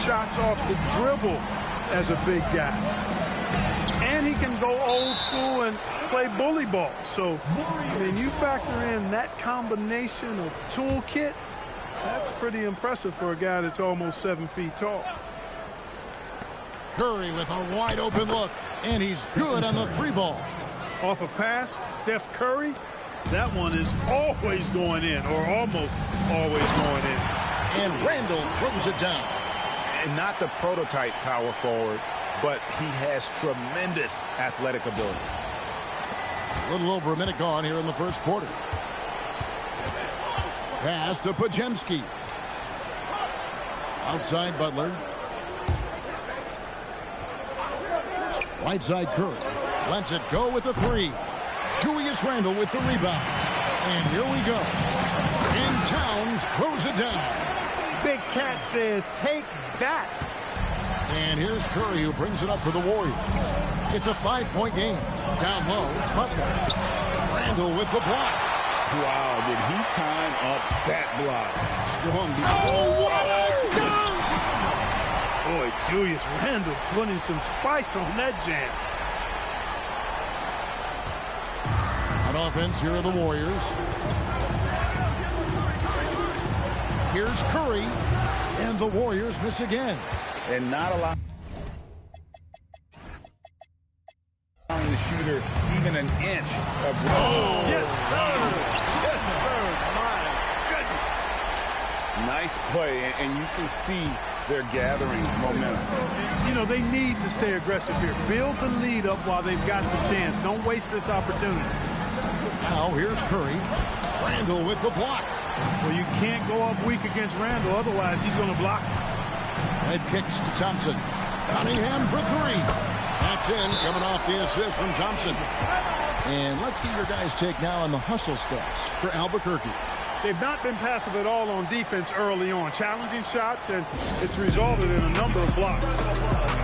shots off the dribble as a big guy. And he can go old school and play bully ball. So when you factor in that combination of toolkit, that's pretty impressive for a guy that's almost 7 feet tall. Curry with a wide open look, and he's good on the 3-ball. Off a pass, Steph Curry, that one is always going in, or almost always going in. And Randall throws it down. And not the prototype power forward, but he has tremendous athletic ability. A little over a minute gone here in the first quarter. Pass to Pajemski. Outside Butler. Right side Curry. Lets it go with the 3. Julius Randle with the rebound. And here we go. And Towns throws it down. Big Cat says, take that. And here's Curry who brings it up for the Warriors. It's a 5-point game. Down low, Butler. Randle with the block. Wow, did he time up that block? Strong defense. Oh, what a dunk! Boy, Julius Randle putting some spice on that jam. On offense, here are the Warriors. Here's Curry, and the Warriors miss again. And not allowing the shooter even an inch of Oh, yes, sir. Yes, sir. My goodness. nice play, and you can see they're gathering momentum. You know, they need to stay aggressive here. Build the lead up while they've got the chance. Don't waste this opportunity. Now here's Curry. Randle with the block. Well, you can't go up weak against Randle, otherwise he's going to block. Head kicks to Thompson. Cunningham for 3. That's in, coming off the assist from Thompson. And let's get your guys' take now on the hustle stats for Albuquerque. They've not been passive at all on defense early on. Challenging shots, and it's resulted in a number of blocks.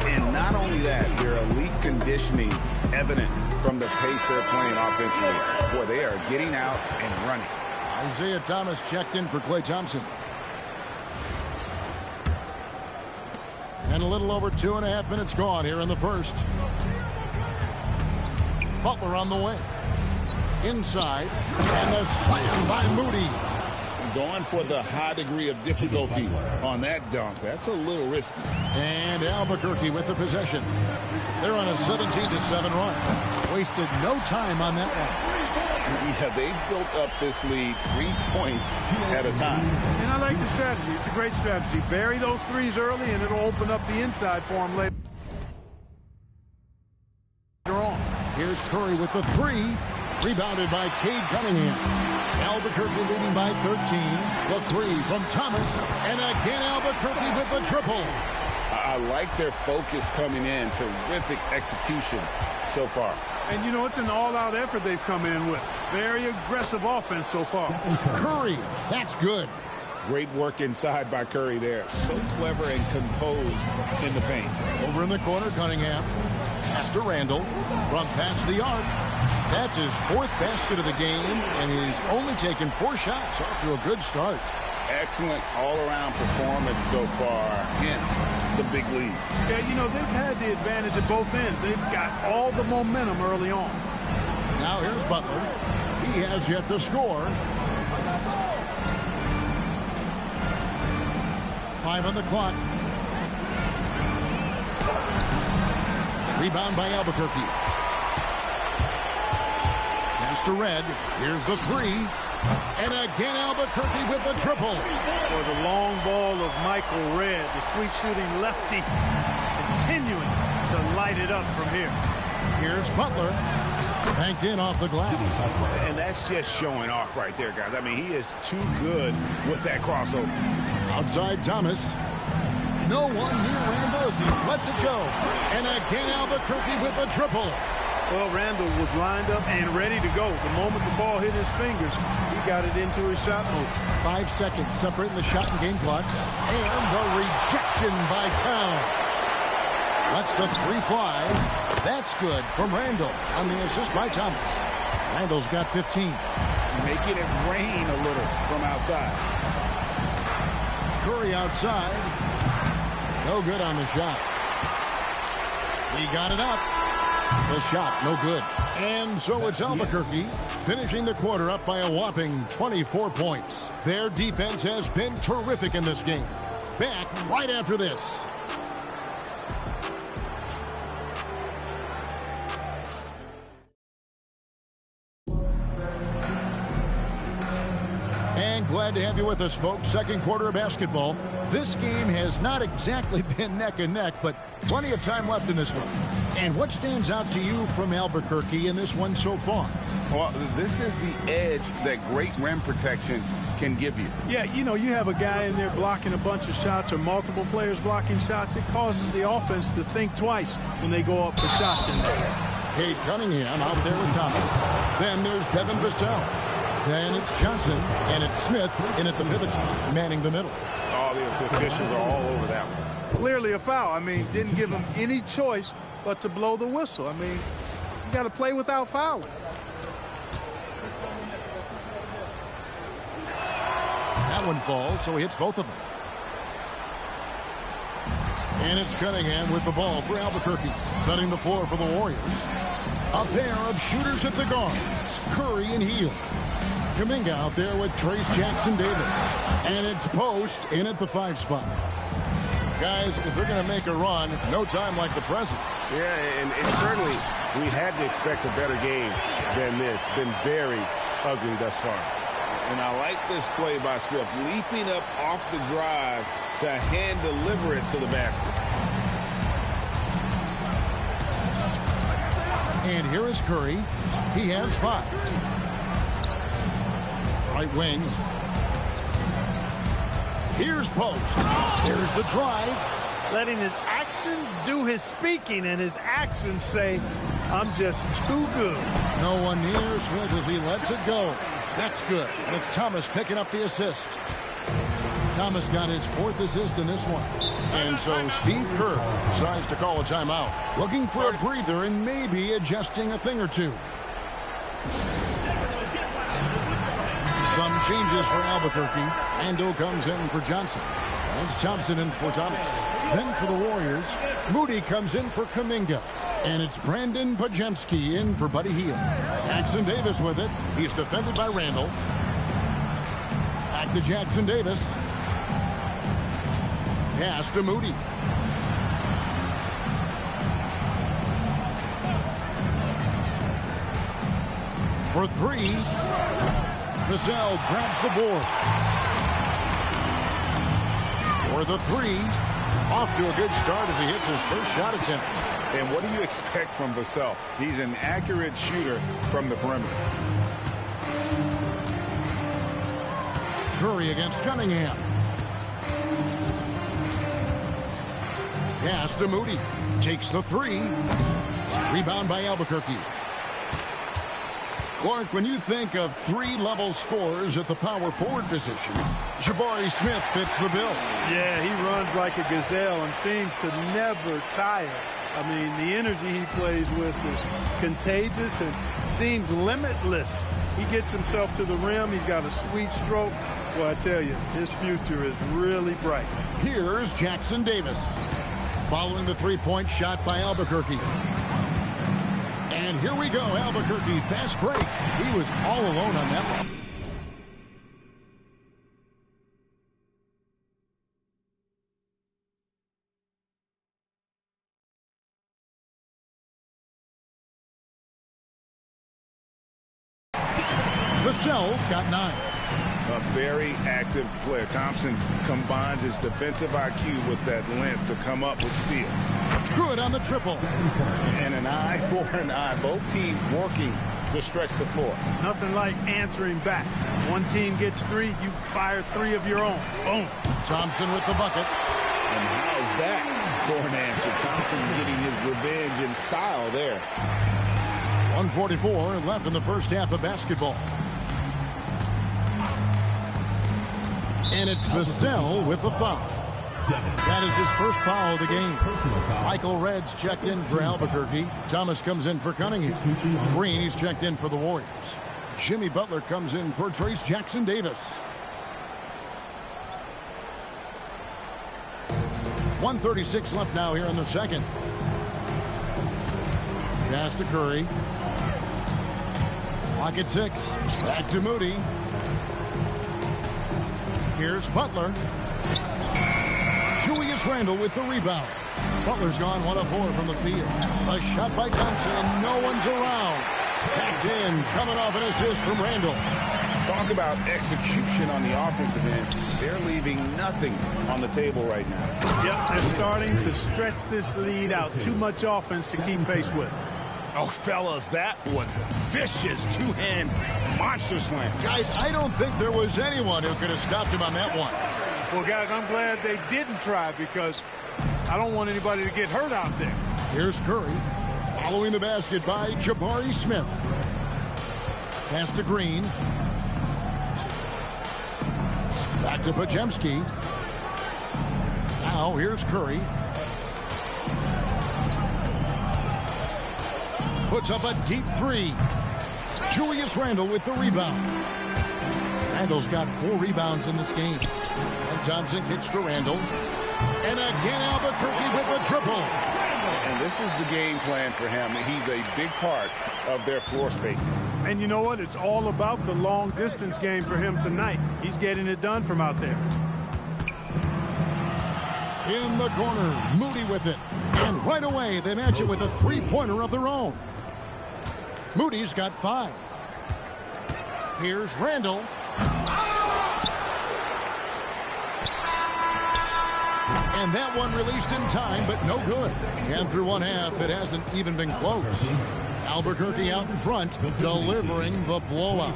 And not only that, their elite conditioning evident from the pace they're playing offensively. Boy, they are getting out and running. Isaiah Thomas checked in for Klay Thompson. And a little over 2.5 minutes gone here in the first. Butler on the way. Inside. And the slam by Moody. Going for the high degree of difficulty on that dunk. That's a little risky. And Albuquerque with the possession. They're on a 17-7 run. Wasted no time on that one. Yeah, they built up this lead 3 points at a time. And I like the strategy. It's a great strategy. Bury those threes early, and it'll open up the inside for them later on. Here's Curry with the 3. Rebounded by Cade Cunningham. Albuquerque leading by 13. The 3 from Thomas. And again Albuquerque with the triple. I like their focus coming in. Terrific execution so far. And, you know, it's an all-out effort they've come in with. Very aggressive offense so far. Curry, that's good. Great work inside by Curry there. So clever and composed in the paint. Over in the corner, Cunningham. Pass to Randle. From past the arc. That's his 4th basket of the game, and he's only taken 4 shots. Off to a good start. Excellent all-around performance so far, hence the big lead. Yeah, you know, they've had the advantage at both ends. They've got all the momentum early on. Now here's Butler. He has yet to score. 5 on the clock. Rebound by Albuquerque. Pass to Red. Here's the 3. And again Albuquerque with the triple. For the long ball of Michael Red, the sweet shooting lefty, continuing to light it up from here. Here's Butler. Banked in off the glass. And that's just showing off right there, guys. I mean, he is too good with that crossover. Outside Thomas. No one near Randle as he lets it go. And again Albuquerque with the triple. Well, Randle was lined up and ready to go. The moment the ball hit his fingers, he got it into his shot motion. 5 seconds separating the shot and game clocks. And the rejection by Towns. Lets the 3 fly. That's good from Randle on the assist by Thomas. Randle's got 15. Making it rain a little from outside. Curry outside. No good on the shot. He got it up. The shot, no good. And so it's Albuquerque finishing the quarter up by a whopping 24 points. Their defense has been terrific in this game. Back right after this. And glad to have you with us, folks. Second quarter of basketball. This game has not exactly been neck and neck, but plenty of time left in this one. And what stands out to you from Albuquerque in this one so far? Well, this is the edge that great rim protection can give you. Yeah, you know, you have a guy in there blocking a bunch of shots or multiple players blocking shots. It causes the offense to think twice when they go up for shots in there. Kate Cunningham out there with Thomas. Then there's Devin Vassell. Then it's Johnson, and it's Smith in at the pivot spot, manning the middle. All the officials are all over that one. Clearly a foul. I mean, didn't give him any choice but to blow the whistle. I mean, you got to play without fouling. That one falls, so he hits both of them. And it's Cunningham with the ball for Albuquerque. Setting the floor for the Warriors. A pair of shooters at the guards, Curry and Hield. Kuminga out there with Trace Jackson-Davis. And it's Post in at the 5 spot. Guys, if they're going to make a run, no time like the present. Yeah, and certainly we had to expect a better game than this. Been very ugly thus far. And I like this play by Swift, leaping up off the drive to hand deliver it to the basket. And here is Curry. He has 5. Right wing. Here's Post. There's the drive. Letting his actions do his speaking and his actions say, I'm just too good. No one near Smith as he lets it go. That's good. And it's Thomas picking up the assist. Thomas got his 4th assist in this one. And so Steve Kerr decides to call a timeout. Looking for a breather and maybe adjusting a thing or two. Some changes for Albuquerque. Ando comes in for Johnson. It's Thompson in for Thomas. Then for the Warriors, Moody comes in for Kuminga. And it's Brandon Pajemski in for Buddy Hield. Jackson-Davis with it. He's defended by Randall. Back to Jackson-Davis. Pass to Moody. For 3, Vassell grabs the board. For the 3, off to a good start as he hits his first shot attempt. And what do you expect from Vassell? He's an accurate shooter from the perimeter. Curry against Cunningham. Pass to Moody. Takes the 3. Rebound by Albuquerque. Clark, when you think of 3-level scorers at the power forward position, Jabari Smith fits the bill. Yeah, he runs like a gazelle and seems to never tire. I mean, the energy he plays with is contagious and seems limitless. He gets himself to the rim. He's got a sweet stroke. Well, I tell you, his future is really bright. Here's Jackson-Davis. Following the 3-point shot by Albuquerque. And here we go, Albuquerque, fast break. He was all alone on that one. Vassell's got 9. A very active player. Thompson combines his defensive IQ with that length to come up with steals. Good on the triple. And an eye for an eye. Both teams working to stretch the floor. Nothing like answering back. One team gets 3, you fire 3 of your own. Boom. Thompson with the bucket. And how's that for an answer? Thompson getting his revenge in style there. 1:44 left in the first half of basketball. And it's Vassell with the foul. That is his first foul of the game. Michael Red's checked in for Albuquerque. Thomas comes in for Cunningham. Green, he's checked in for the Warriors. Jimmy Butler comes in for Trace Jackson-Davis. 1:36 left now here in the second. Pass to Curry. Clock at 6. Back to Moody. Here's Butler. Julius Randle with the rebound. Butler's gone 1 of 4 from the field. A shot by Thompson, and no one's around. Back in, coming off an assist from Randle. Talk about execution on the offensive end. They're leaving nothing on the table right now. Yep, they're starting to stretch this lead out. Too much offense to keep pace with. Oh, fellas, that was a vicious two-hand monster slam. Guys, I don't think there was anyone who could have stopped him on that one. Well, guys, I'm glad they didn't try because I don't want anybody to get hurt out there. Here's Curry. Following the basket by Jabari Smith. Pass to Green. Back to Podziemski. Now here's Curry. Puts up a deep 3. Julius Randle with the rebound. Randle's got 4 rebounds in this game. And Thompson kicks to Randle. And again Albuquerque with the triple. And this is the game plan for him. He's a big part of their floor spacing. And you know what? It's all about the long distance game for him tonight. He's getting it done from out there. In the corner, Moody with it. And right away, they match it with a three-pointer of their own. Moody's got 5. Here's Randle. And that one released in time, but no good. And through one half, it hasn't even been close. Albuquerque out in front, delivering the blowout.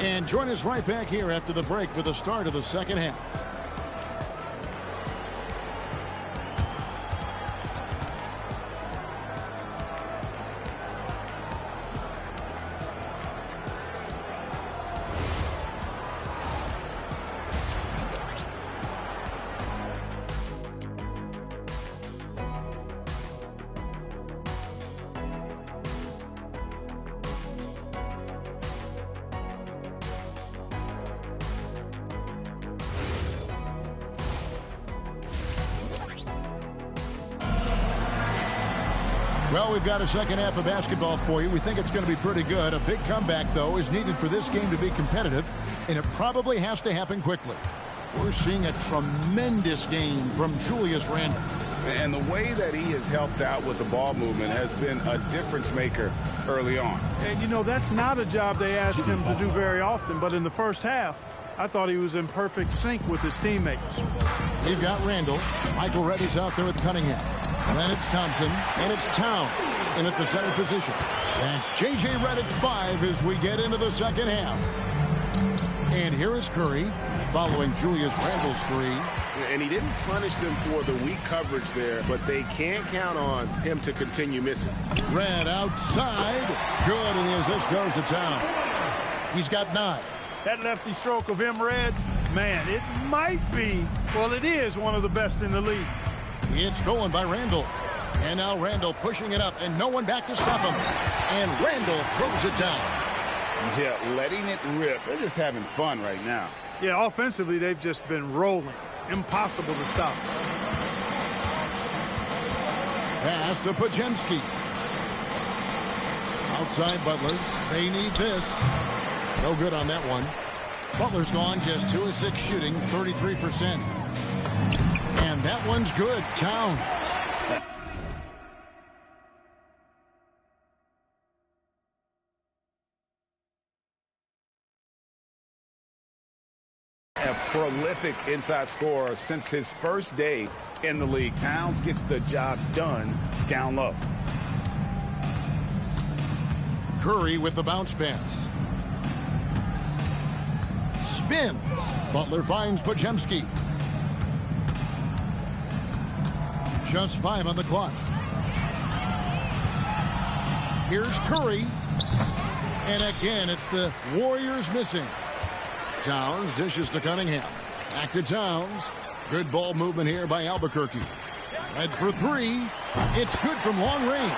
And join us right back here after the break for the start of the second half. Well, we've got a second half of basketball for you. We think it's going to be pretty good. A big comeback, though, is needed for this game to be competitive, and it probably has to happen quickly. We're seeing a tremendous game from Julius Randle. And the way that he has helped out with the ball movement has been a difference maker early on. And, you know, that's not a job they ask him to do very often, but in the first half, I thought he was in perfect sync with his teammates. We've got Randle. Michael Reddy's out there with Cunningham. And then it's Thompson, and it's Towns in at the center position. That's J.J. Redick 5 as we get into the second half. And here is Curry following Julius Randle's 3. And he didn't punish them for the weak coverage there, but they can't count on him to continue missing. Red outside. Good, and the assist goes to Towns. He's got 9. That lefty stroke of Reds, man, it might be, well, it is one of the best in the league. It's stolen by Randle. And now Randle pushing it up, and no one back to stop him. And Randle throws it down. Yeah, letting it rip. They're just having fun right now. Yeah, offensively, they've just been rolling. Impossible to stop. Pass to Podziemski. Outside Butler. They need this. No good on that one. Butler's gone just 2 of 6 shooting, 33%. And that one's good. Towns. A prolific inside scorer since his first day in the league. Towns gets the job done down low. Curry with the bounce pass. Spins. Butler finds Podziemski. Just 5 on the clock. Here's Curry. And again, it's the Warriors missing. Towns dishes to Cunningham. Back to Towns. Good ball movement here by Albuquerque. Red for 3. It's good from long range.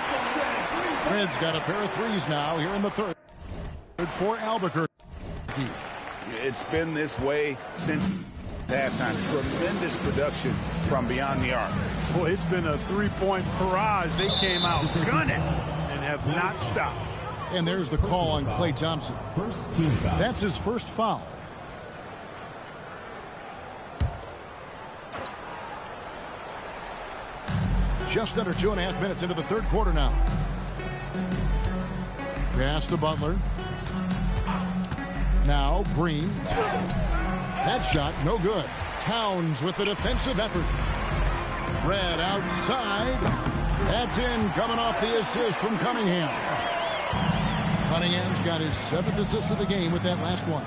Red's got a pair of 3s now here in the third for Albuquerque. It's been this way since halftime. Tremendous production from beyond the arc. Boy, it's been a three-point barrage. They came out gunning and have not stopped. And there's the call on Klay Thompson. That's his first foul. Just under 2.5 minutes into the third quarter now. Pass to Butler. Now Green. That shot no good. Towns with the defensive effort. Red outside. That's in, coming off the assist from Cunningham. Cunningham's got his 7th assist of the game with that last one.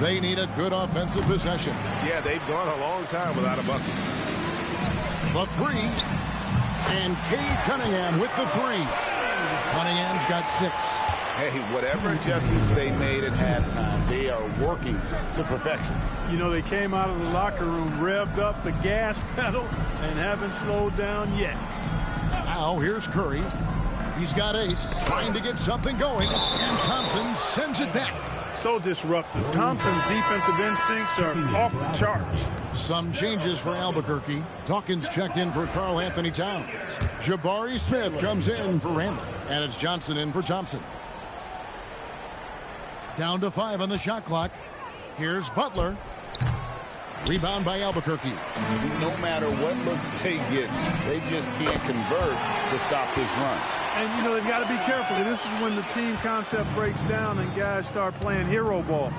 They need a good offensive possession. Yeah, they've gone a long time without a bucket. The three. And Cade Cunningham with the three. Cunningham's got 6. Hey, whatever adjustments they made at halftime, they are working to perfection. You know, they came out of the locker room, revved up the gas pedal, and haven't slowed down yet. Now here's Curry. He's got 8, trying to get something going, and Thompson sends it back. So disruptive. Thompson's defensive instincts are off the charts. Some changes for Albuquerque. Dawkins checked in for Karl Anthony Towns. Jabari Smith comes in for Randall, and it's Johnson in for Thompson. Down to 5 on the shot clock. Here's Butler. Rebound by Albuquerque. No matter what looks they get, they just can't convert to stop this run. And, you know, they've got to be careful. This is when the team concept breaks down and guys start playing hero ball.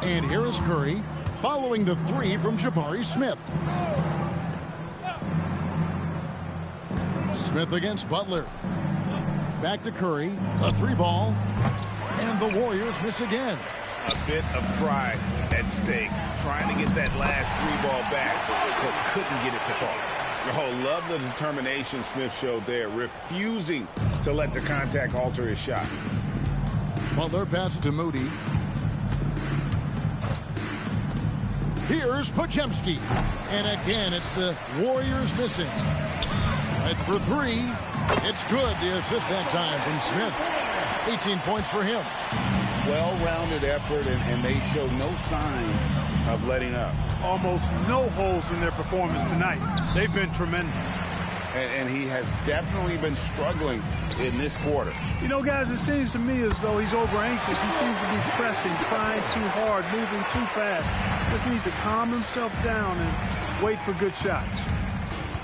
And here is Curry following the 3 from Jabari Smith. Smith against Butler. Back to Curry. A 3 ball. And the Warriors miss again. A bit of pride at stake. Trying to get that last 3 ball back, but couldn't get it to fall. Oh, love the determination Smith showed there, refusing to let the contact alter his shot. Butler passes to Moody. Here's Podziemski. And again, it's the Warriors missing. Right for 3. It's good. The assist that time from Smith. 18 points for him. Well-rounded effort, and they show no signs of letting up. Almost no holes in their performance tonight. They've been tremendous. And he has definitely been struggling in this quarter. You know, guys, it seems to me as though he's over-anxious. He seems to be pressing, trying too hard, moving too fast. Just needs to calm himself down and wait for good shots.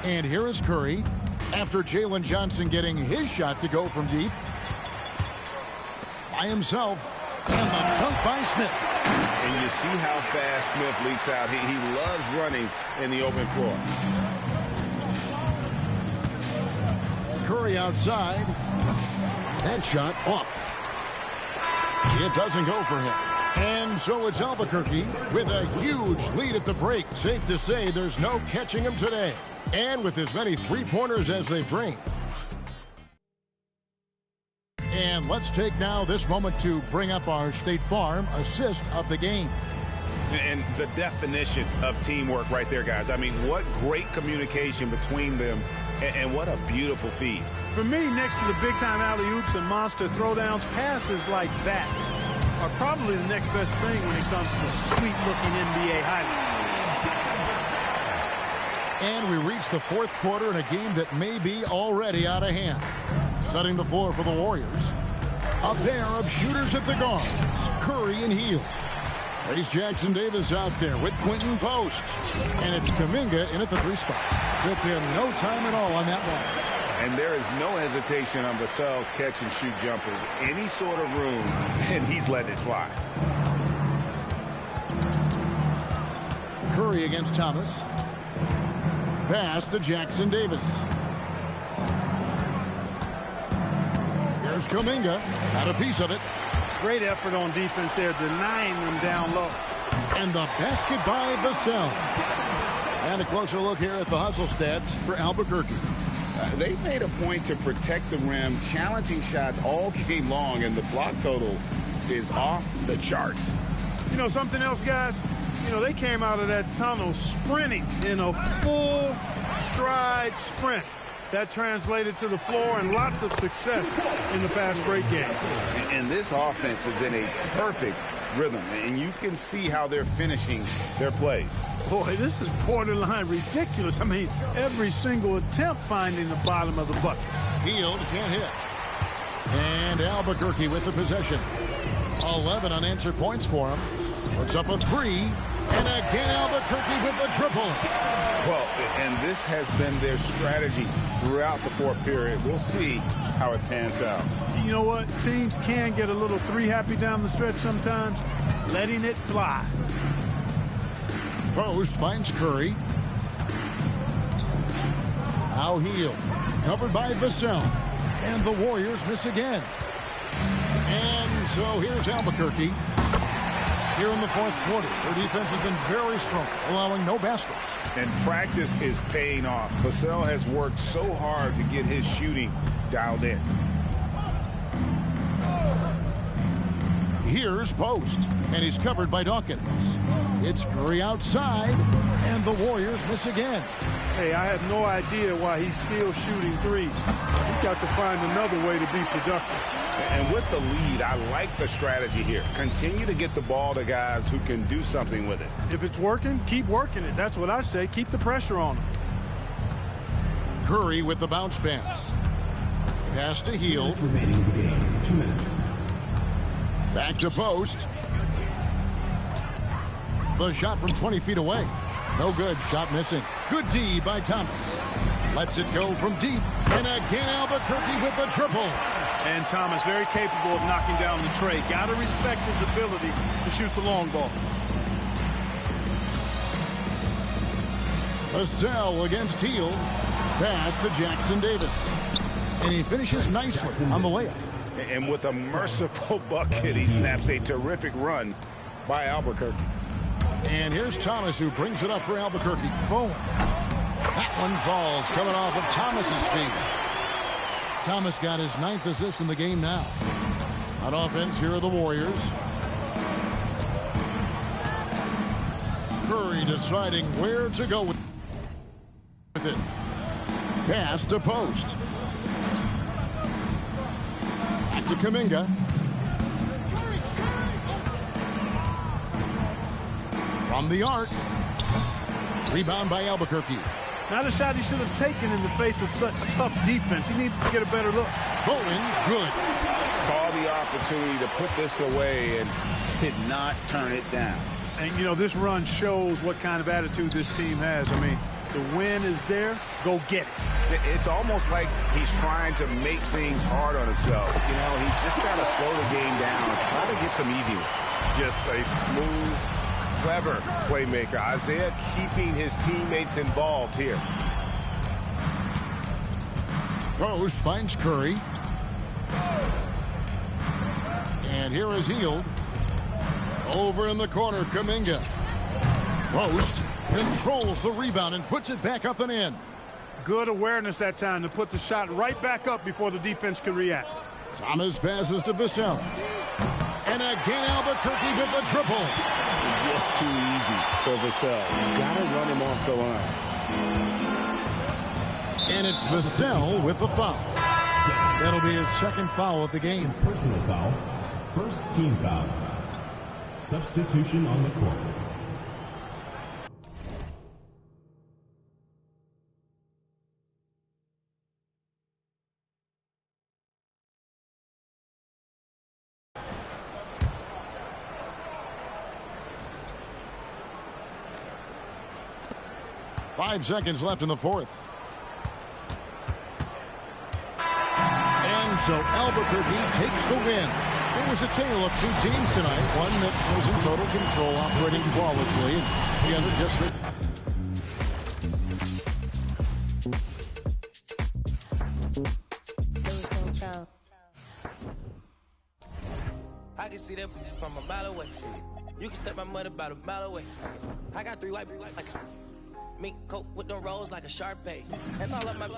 And here is Curry. After Jalen Johnson getting his shot to go from deep. By himself. And the dunk by Smith. And you see how fast Smith leaks out. He loves running in the open floor. Curry outside. That shot off. It doesn't go for him. And so it's Albuquerque with a huge lead at the break. Safe to say there's no catching him today. And with as many three-pointers as they bring. And let's take now this moment to bring up our State Farm assist of the game. And the definition of teamwork right there, guys. I mean, what great communication between them, and what a beautiful feed. For me, next to the big-time alley-oops and monster throwdowns, passes like that are probably the next best thing when it comes to sweet-looking NBA highlights. And we reach the fourth quarter in a game that may be already out of hand. Setting the floor for the Warriors. A pair of shooters at the guards, Curry and Hield. There's Jackson Davis out there with Quentin Post. And it's Kuminga in at the 3 spot. Took him no time at all on that one. And there is no hesitation on Vassell's catch-and-shoot jumpers. Any sort of room, and he's letting it fly. Curry against Thomas. Pass to Jackson Davis. Here's Kuminga. Got a piece of it. Great effort on defense there, denying them down low. And the basket by Vassell. And a closer look here at the hustle stats for Albuquerque. They made a point to protect the rim, challenging shots all game long, and the block total is off the charts. You know something else, guys? You know, they came out of that tunnel sprinting in a full stride sprint. That translated to the floor and lots of success in the fast break game. And this offense is in a perfect rhythm, and you can see how they're finishing their plays. Boy, this is borderline ridiculous. I mean, every single attempt finding the bottom of the bucket. Hield can't hit. And Albuquerque with the possession. 11 unanswered points for him. Puts up a 3. And again, Albuquerque with the triple. Well, and this has been their strategy throughout the fourth period. We'll see how it pans out. You know what? Teams can get a little three-happy down the stretch sometimes. Letting it fly. Post finds Curry. Now Hield. Covered by Vassell. And the Warriors miss again. And so here's Albuquerque. Here in the fourth quarter, their defense has been very strong, allowing no baskets. And practice is paying off. Vassell has worked so hard to get his shooting dialed in. Here's Post, and he's covered by Dawkins. It's Curry outside, and the Warriors miss again. Hey, I have no idea why he's still shooting threes. He's got to find another way to be productive. And with the lead, I like the strategy here. Continue to get the ball to guys who can do something with it. If it's working, keep working it. That's what I say. Keep the pressure on him. Curry with the bounce pass. Pass to Hield. Remaining in the game, 2 minutes. Back to Post. The shot from 20 feet away. No good. Shot missing. Good D by Thomas. Lets it go from deep. And again, Albuquerque with the triple. And Thomas very capable of knocking down the tray. Got to respect his ability to shoot the long ball. Vassell against Hield. Pass to Jackson Davis. And he finishes nicely on the layup. And with a merciful bucket, he snaps a terrific run by Albuquerque. And here's Thomas, who brings it up for Albuquerque. Boom. That one falls, coming off of Thomas's feet. Thomas got his 9th assist in the game now. On offense, here are the Warriors. Curry deciding where to go with it. Pass to Post. Back to Kuminga. From the arc. Rebound by Albuquerque. Not a shot he should have taken in the face of such tough defense. He needs to get a better look. Bowling, good. Saw the opportunity to put this away and did not turn it down. And, you know, this run shows what kind of attitude this team has. I mean, the win is there. Go get it. It's almost like he's trying to make things hard on himself. You know, he's just got to slow the game down and try to get some easy ones. Just a smooth, clever playmaker. Isaiah keeping his teammates involved here. Post finds Curry. And here is Hield. Over in the corner, Kuminga. Post controls the rebound and puts it back up and in. Good awareness that time to put the shot right back up before the defense could react. Thomas passes to Vassell. And again, Albuquerque with the triple. Just too easy for Vassell. You got to run him off the line. And it's Vassell with the foul. That'll be his second foul of the game. Personal foul. First team foul. Substitution on the court. Five seconds left in the fourth. And so Albuquerque takes the win. It was a tale of two teams tonight. One that was in total control, operating flawlessly, and the other just... I can see that from a mile away. You can step my mother about a mile away. I got three white like mink coat with them rolls like a Sharpay. And all of my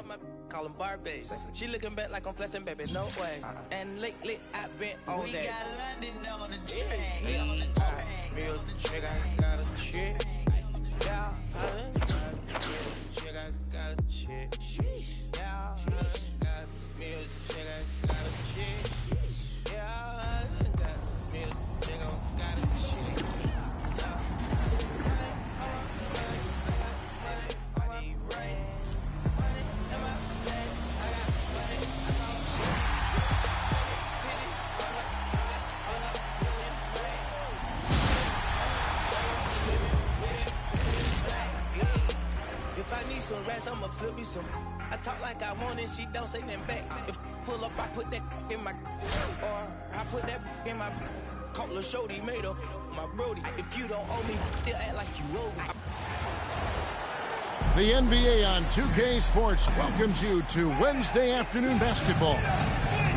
call them Barbies. She looking back like I'm flexing, baby, no way. And lately I've been on that. We got London on the train. Me a chick, I got a chick. Yeah, I done got a chick, I got a chick. Yeah, I done got me a chick, I got a chick. Yeah, I done got me a chick, I got a chick. flip me some. I talk like I want it, she don't say nothing back. If pull up, I put that in my, or I put that in my. Call a shorty, made up my brody. If you don't owe me, they'll act like you owe me. The NBA on 2K Sports welcomes you to Wednesday afternoon basketball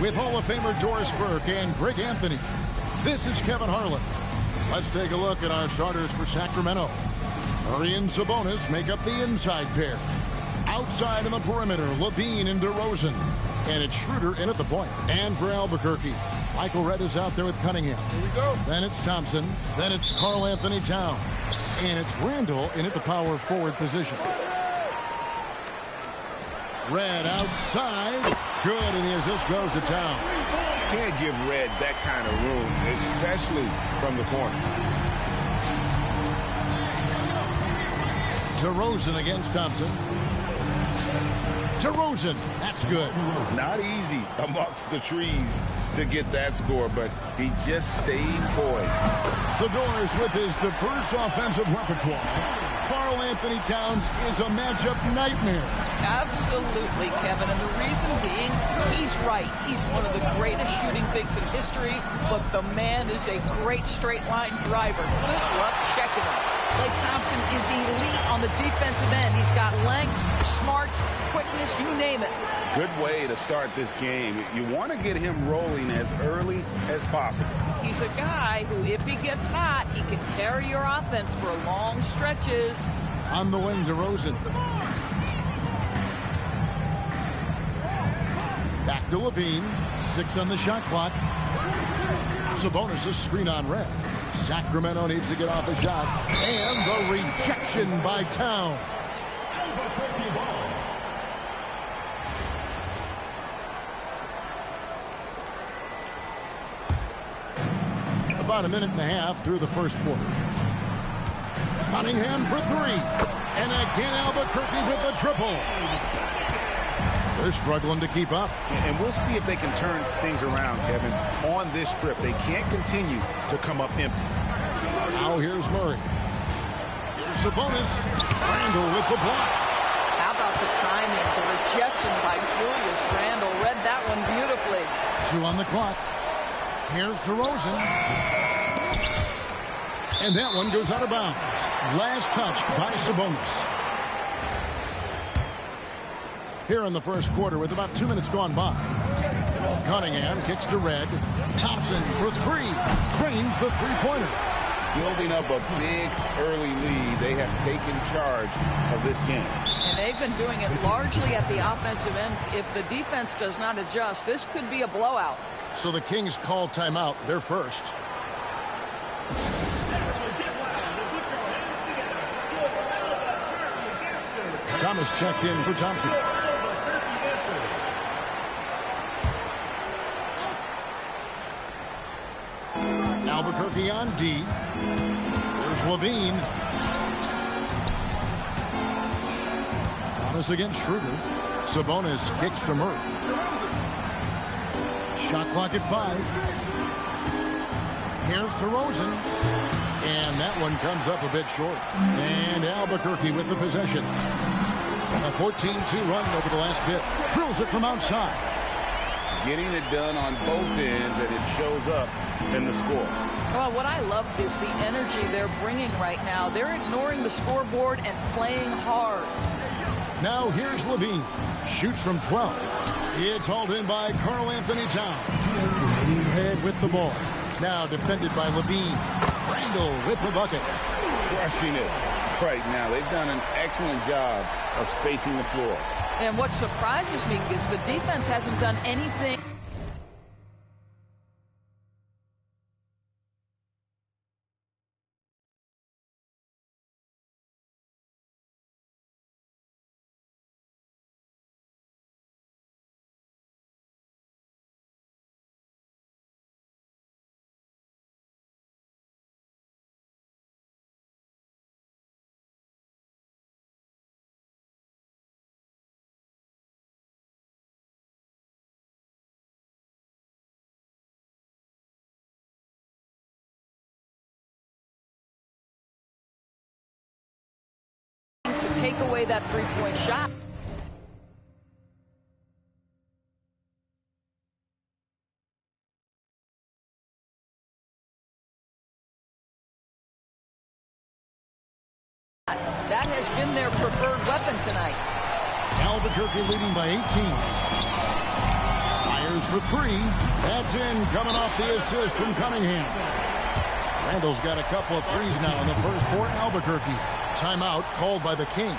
with Hall of Famer Doris Burke and Greg Anthony. This is Kevin Harlan. Let's take a look at our starters for Sacramento. Murray and Sabonis make up the inside pair. Outside in the perimeter, Levine and DeRozan. And it's Schroeder in at the point. And for Albuquerque, Michael Redd is out there with Cunningham. Here we go. Then it's Thompson. Then it's Karl Anthony Towns. And it's Randall in at the power forward position. Redd outside. Good, and the assist goes to Towns. Can't give Redd that kind of room, especially from the corner. DeRozan against Thompson. DeRozan, that's good. Not easy amongst the trees to get that score, but he just stayed poised. The Doors with his diverse offensive repertoire. Karl Anthony Towns is a matchup nightmare. Absolutely, Kevin, and the reason being, he's right. He's one of the greatest shooting bigs in history, but the man is a great straight-line driver. Good luck checking him. Klay Thompson is elite on the defensive end. He's got length, smarts, quickness, you name it. Good way to start this game. You want to get him rolling as early as possible. He's a guy who, if he gets hot, he can carry your offense for long stretches. On the wing, DeRozan. Back to Levine. 6 on the shot clock. Sabonis' screen on Redd. Sacramento needs to get off a shot. And the rejection by Towns. About a minute and a half through the first quarter. Cunningham for 3. And again Albuquerque with the triple. They're struggling to keep up. And we'll see if they can turn things around, Kevin, on this trip. They can't continue to come up empty. Now here's Murray. Here's Sabonis. Randall with the block. How about the timing, the rejection by Julius Randall. Read that one beautifully. 2 on the clock. Here's DeRozan. And that one goes out of bounds. Last touch by Sabonis. Here in the first quarter with about 2 minutes gone by. Cunningham kicks to Redd. Thompson for 3. Drains the three-pointer. Building up a big early lead. They have taken charge of this game. And they've been doing it largely at the offensive end. If the defense does not adjust, this could be a blowout. So the Kings call timeout. They're first. Thomas checked in for Thompson. Albuquerque on D. There's Levine. Thomas against Schroeder. Sabonis kicks to Murray. Shot clock at 5. Here's DeRozan. And that one comes up a bit short. And Albuquerque with the possession. A 14-2 run over the last bit. Drills it from outside. Getting it done on both ends, and it shows up in the score. Well, what I love is the energy they're bringing right now. They're ignoring the scoreboard and playing hard. Now here's Levine. Shoots from 12. It's hauled in by Karl Anthony Towns. Head with the ball. Now defended by Levine. Randall with the bucket. Crushing it right now. They've done an excellent job of spacing the floor. And what surprises me is the defense hasn't done anything. To take away that three-point shot. That has been their preferred weapon tonight. Albuquerque leading by 18. Fires for three. That's in, coming off the assist from Cunningham. Randall's got a couple of threes now in the first for Albuquerque. Timeout called by the Kings.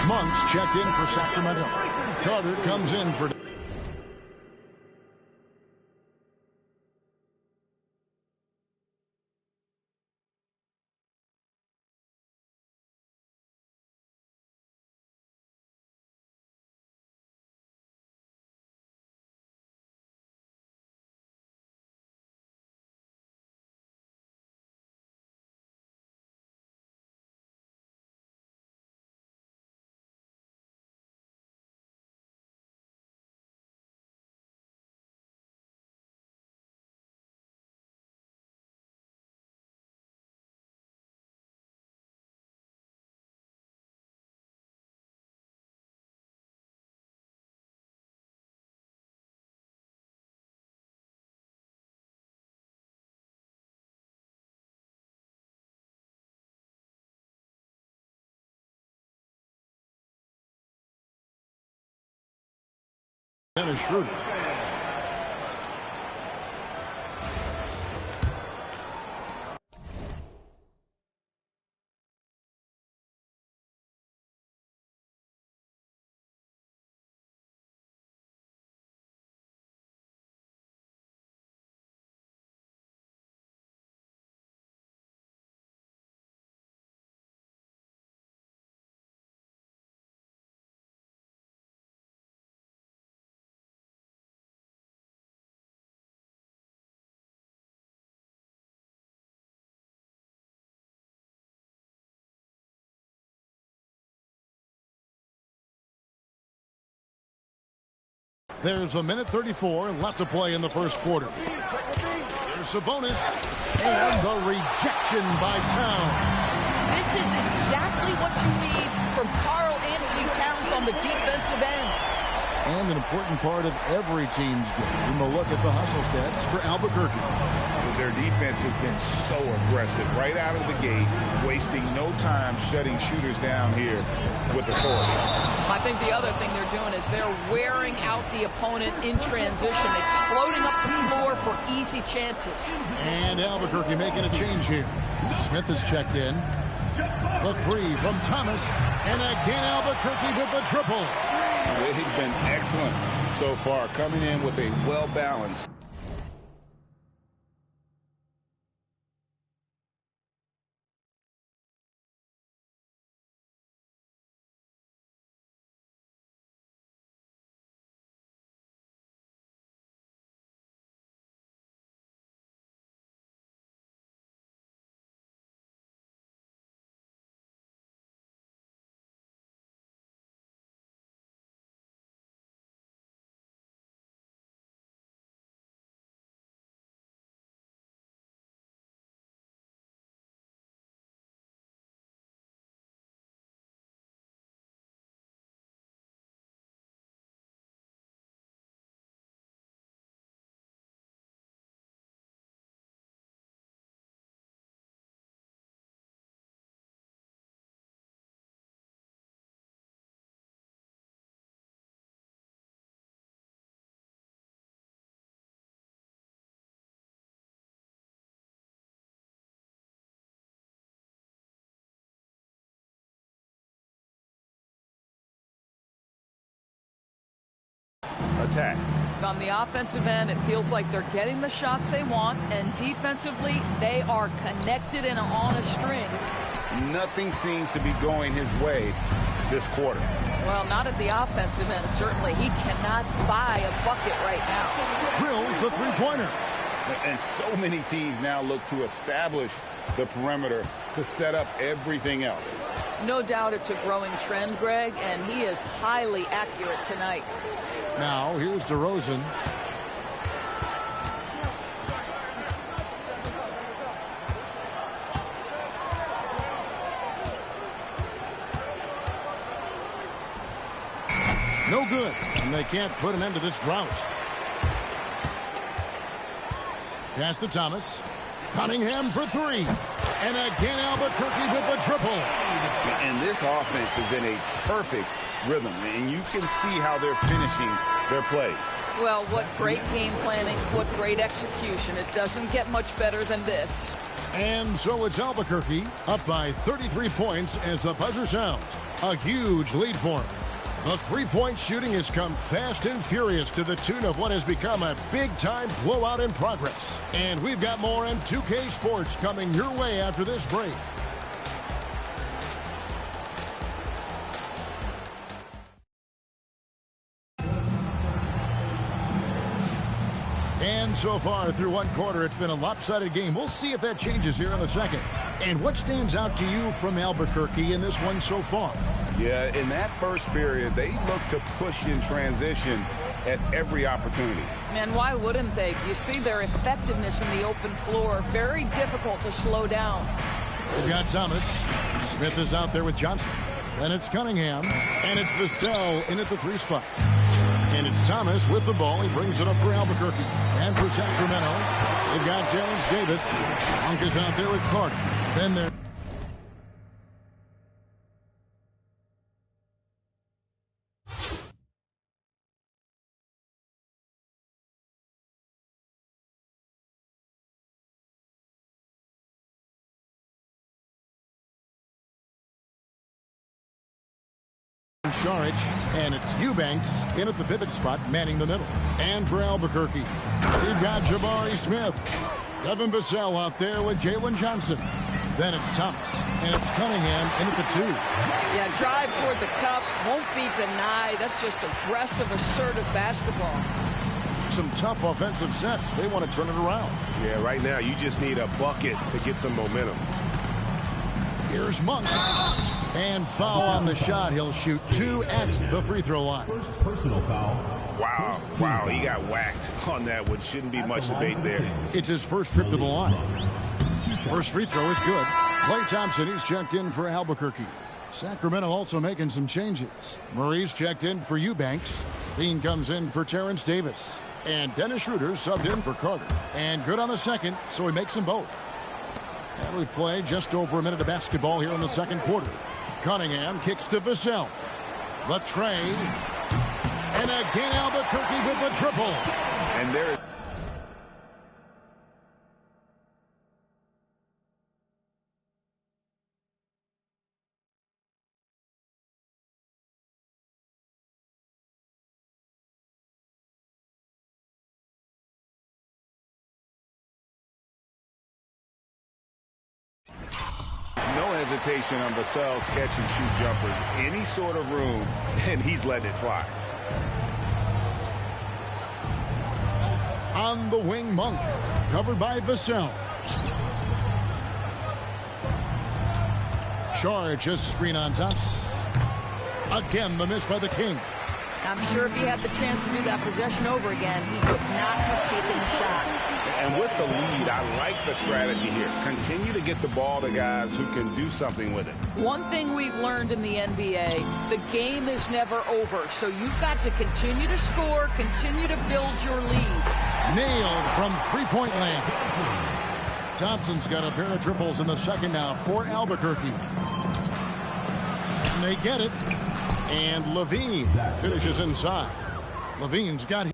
Monks checked in for Sacramento. Carter comes in for... Dennis Schroeder. There's a minute 34 left to play in the first quarter. Here's Sabonis. And the rejection by Towns. This is exactly what you need from Karl Anthony Towns on the defensive end. And an important part of every team's game. A look at the hustle stats for Albuquerque. Their defense has been so aggressive right out of the gate, wasting no time shutting shooters down here with authority. I think the other thing they're doing is they're wearing out the opponent in transition, exploding up the floor for easy chances. And Albuquerque making a change here. Smith has checked in. The three from Thomas. And again Albuquerque with the triple. They've been excellent so far, coming in with a well-balanced. Attack. On the offensive end, it feels like they're getting the shots they want, and defensively, they are connected and on a string. Nothing seems to be going his way this quarter. Well, not at the offensive end, certainly. He cannot buy a bucket right now. Drills the three-pointer. And so many teams now look to establish the perimeter to set up everything else. No doubt it's a growing trend, Greg, and he is highly accurate tonight. Now, here's DeRozan. No good, and they can't put an end to this drought. Pass to Thomas. Cunningham for three. And again, Albuquerque with the triple. And this offense is in a perfect rhythm, and you can see how they're finishing their plays. Well, what great game planning, what great execution. It doesn't get much better than this. And so it's Albuquerque up by 33 points as the buzzer sounds. A huge lead for them. The three-point shooting has come fast and furious to the tune of what has become a big-time blowout in progress. And we've got more M2K Sports coming your way after this break. And so far through one quarter, it's been a lopsided game. We'll see if that changes here in the second. And what stands out to you from Albuquerque in this one so far? Yeah, in that first period, they looked to push in transition at every opportunity. And why wouldn't they? You see their effectiveness in the open floor. Very difficult to slow down. We've got Thomas. Smith is out there with Johnson. Then it's Cunningham. And it's Vassell in at the three spot. And it's Thomas with the ball. He brings it up for Albuquerque. And for Sacramento, they've got James Davis. Monk is out there with Carter. Then there. Sharich, and it's Eubanks in at the pivot spot, manning the middle. And for Albuquerque, we've got Jabari Smith. Devin Vassell out there with Jalen Johnson. Then it's Thomas, and it's Cunningham in at the two. Yeah, drive toward the cup, won't be denied. That's just aggressive, assertive basketball. Some tough offensive sets. They want to turn it around. Yeah, right now you just need a bucket to get some momentum. Here's Monk. And foul on the shot. He'll shoot two at the free throw line. First personal foul. Wow, he got whacked on that one. Shouldn't be much debate there. It's his first trip to the line. First free throw is good. Klay Thompson, he's checked in for Albuquerque. Sacramento also making some changes. Murray's checked in for Eubanks. Bean comes in for Terrence Davis. And Dennis Schroeder subbed in for Carter. And good on the second, so he makes them both. And we play just over a minute of basketball here in the second quarter. Cunningham kicks to Vassell. The tray. And again, Albuquerque with the triple. And there. No hesitation on Vassell's catch-and-shoot jumpers. Any sort of room, and he's letting it fly. On the wing, Monk. Covered by Vassell. Charge, just screen on Thompson. Again, the miss by the King. I'm sure if he had the chance to do that possession over again, he could not have taken the shot. And with the lead, I like the strategy here. Continue to get the ball to guys who can do something with it. One thing we've learned in the NBA, the game is never over. So you've got to continue to score, continue to build your lead. Nailed from three-point land. Thompson's got a pair of triples in the second now for Albuquerque. And they get it. And Levine finishes inside. Levine's got him.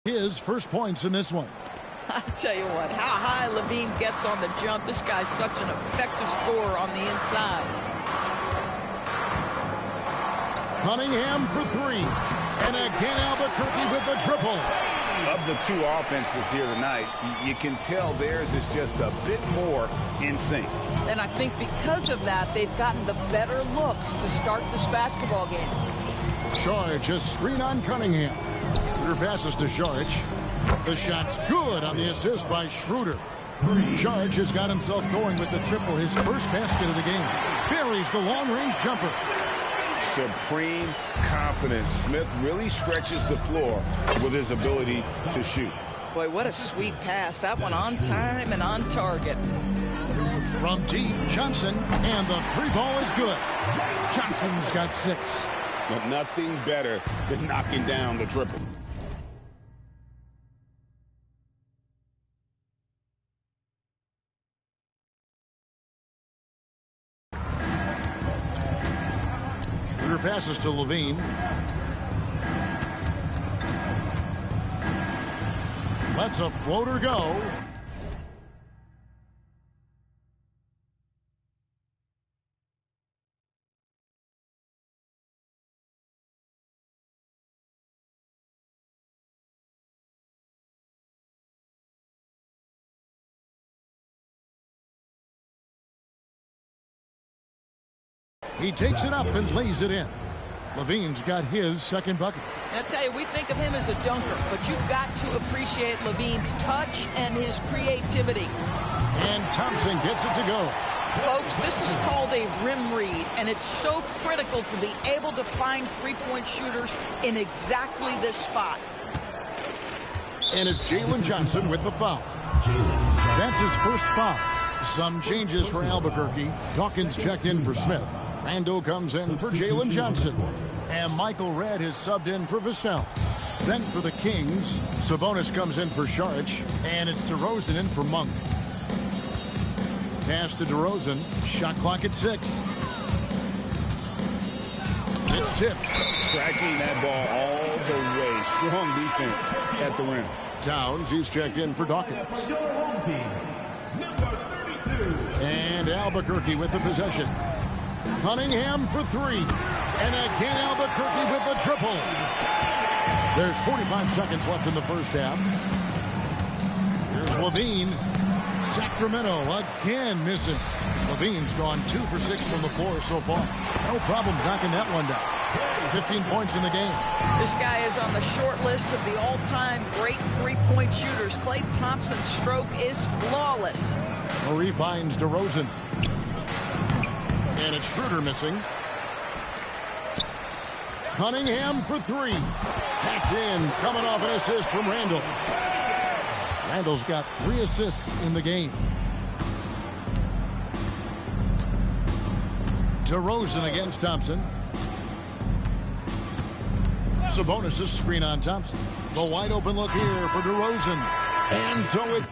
His first points in this one. I tell you what, how high Levine gets on the jump. This guy's such an effective scorer on the inside. Cunningham for three. And again, Albuquerque with the triple. Of the two offenses here tonight, you can tell theirs is just a bit more in sync. And I think because of that, they've gotten the better looks to start this basketball game. George, a screen on Cunningham. Schroeder passes to George. The shot's good on the assist by Schroeder. George has got himself going with the triple, his first basket of the game. Buries the long-range jumper. Supreme confidence. Smith really stretches the floor with his ability to shoot. Boy, what a sweet pass. That one on time and on target. From deep, Johnson, and the three ball is good. Johnson's got 6. But nothing better than knocking down the triple. Schroeder passes to Levine. Lets a floater go. He takes it up and lays it in. Levine's got his second bucket. I tell you, we think of him as a dunker, but you've got to appreciate Levine's touch and his creativity. And Thompson gets it to go. Folks, this is called a rim read, and it's so critical to be able to find three-point shooters in exactly this spot. And it's Jalen Johnson with the foul. That's his first foul. Some changes for Albuquerque. Dawkins checked in for Smith. Randall comes in for Jalen Johnson. And Michael Redd has subbed in for Vassell. Then for the Kings, Sabonis comes in for Saric. And it's DeRozan in for Monk. Pass to DeRozan. Shot clock at 6. It's tipped. Tracking that ball all the way. Strong defense at the rim. Towns, he's checked in for Dawkins. And Albuquerque with the possession. Cunningham for 3. And again Albuquerque with the triple. There's 45 seconds left in the first half. Here's Levine. Sacramento again missing. Levine's gone 2 for 6 from the floor so far. No problem knocking that one down. 15 points in the game. This guy is on the short list of the all-time great three-point shooters. Klay Thompson's stroke is flawless. Murray finds DeRozan. And it's Schroeder missing. Cunningham for 3. That's in. Coming off an assist from Randall. Randall's got 3 assists in the game. DeRozan against Thompson. Sabonis' screen on Thompson. The wide open look here for DeRozan. And so it's...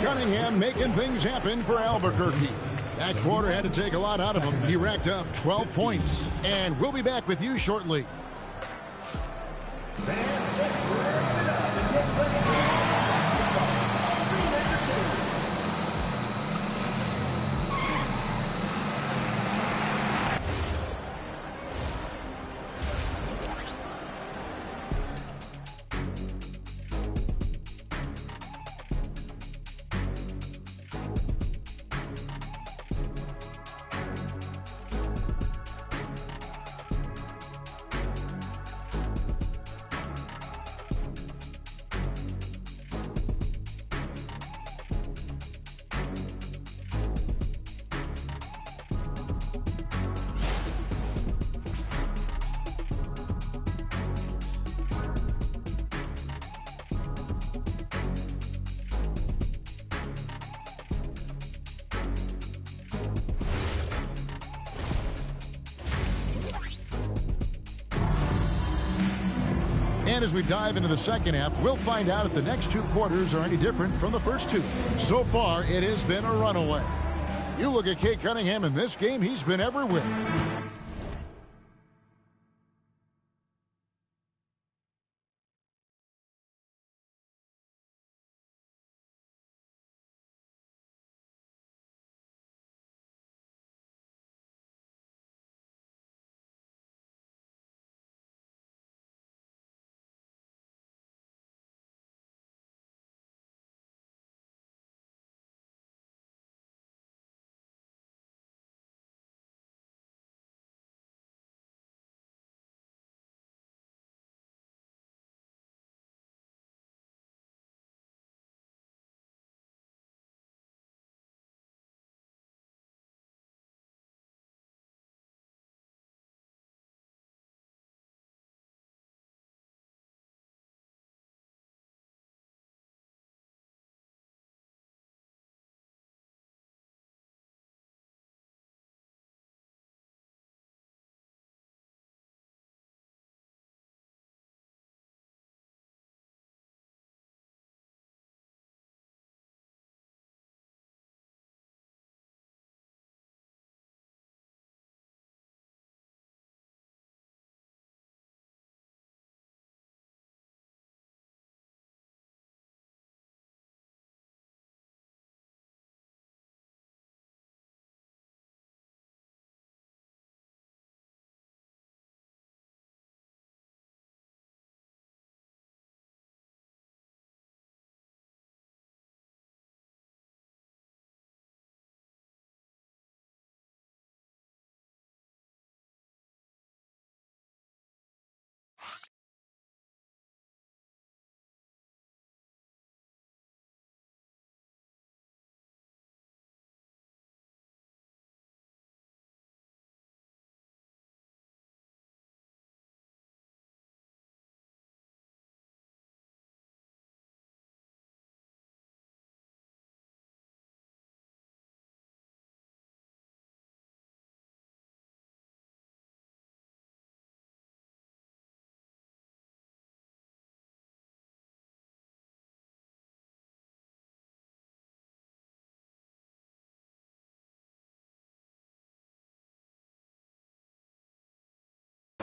Cunningham making things happen for Albuquerque. That quarter had to take a lot out of him. He racked up 12 points. And we'll be back with you shortly. And as we dive into the second half, we'll find out if the next 2 quarters are any different from the first 2. So far, it has been a runaway. You look at Cade Cunningham in this game, he's been everywhere.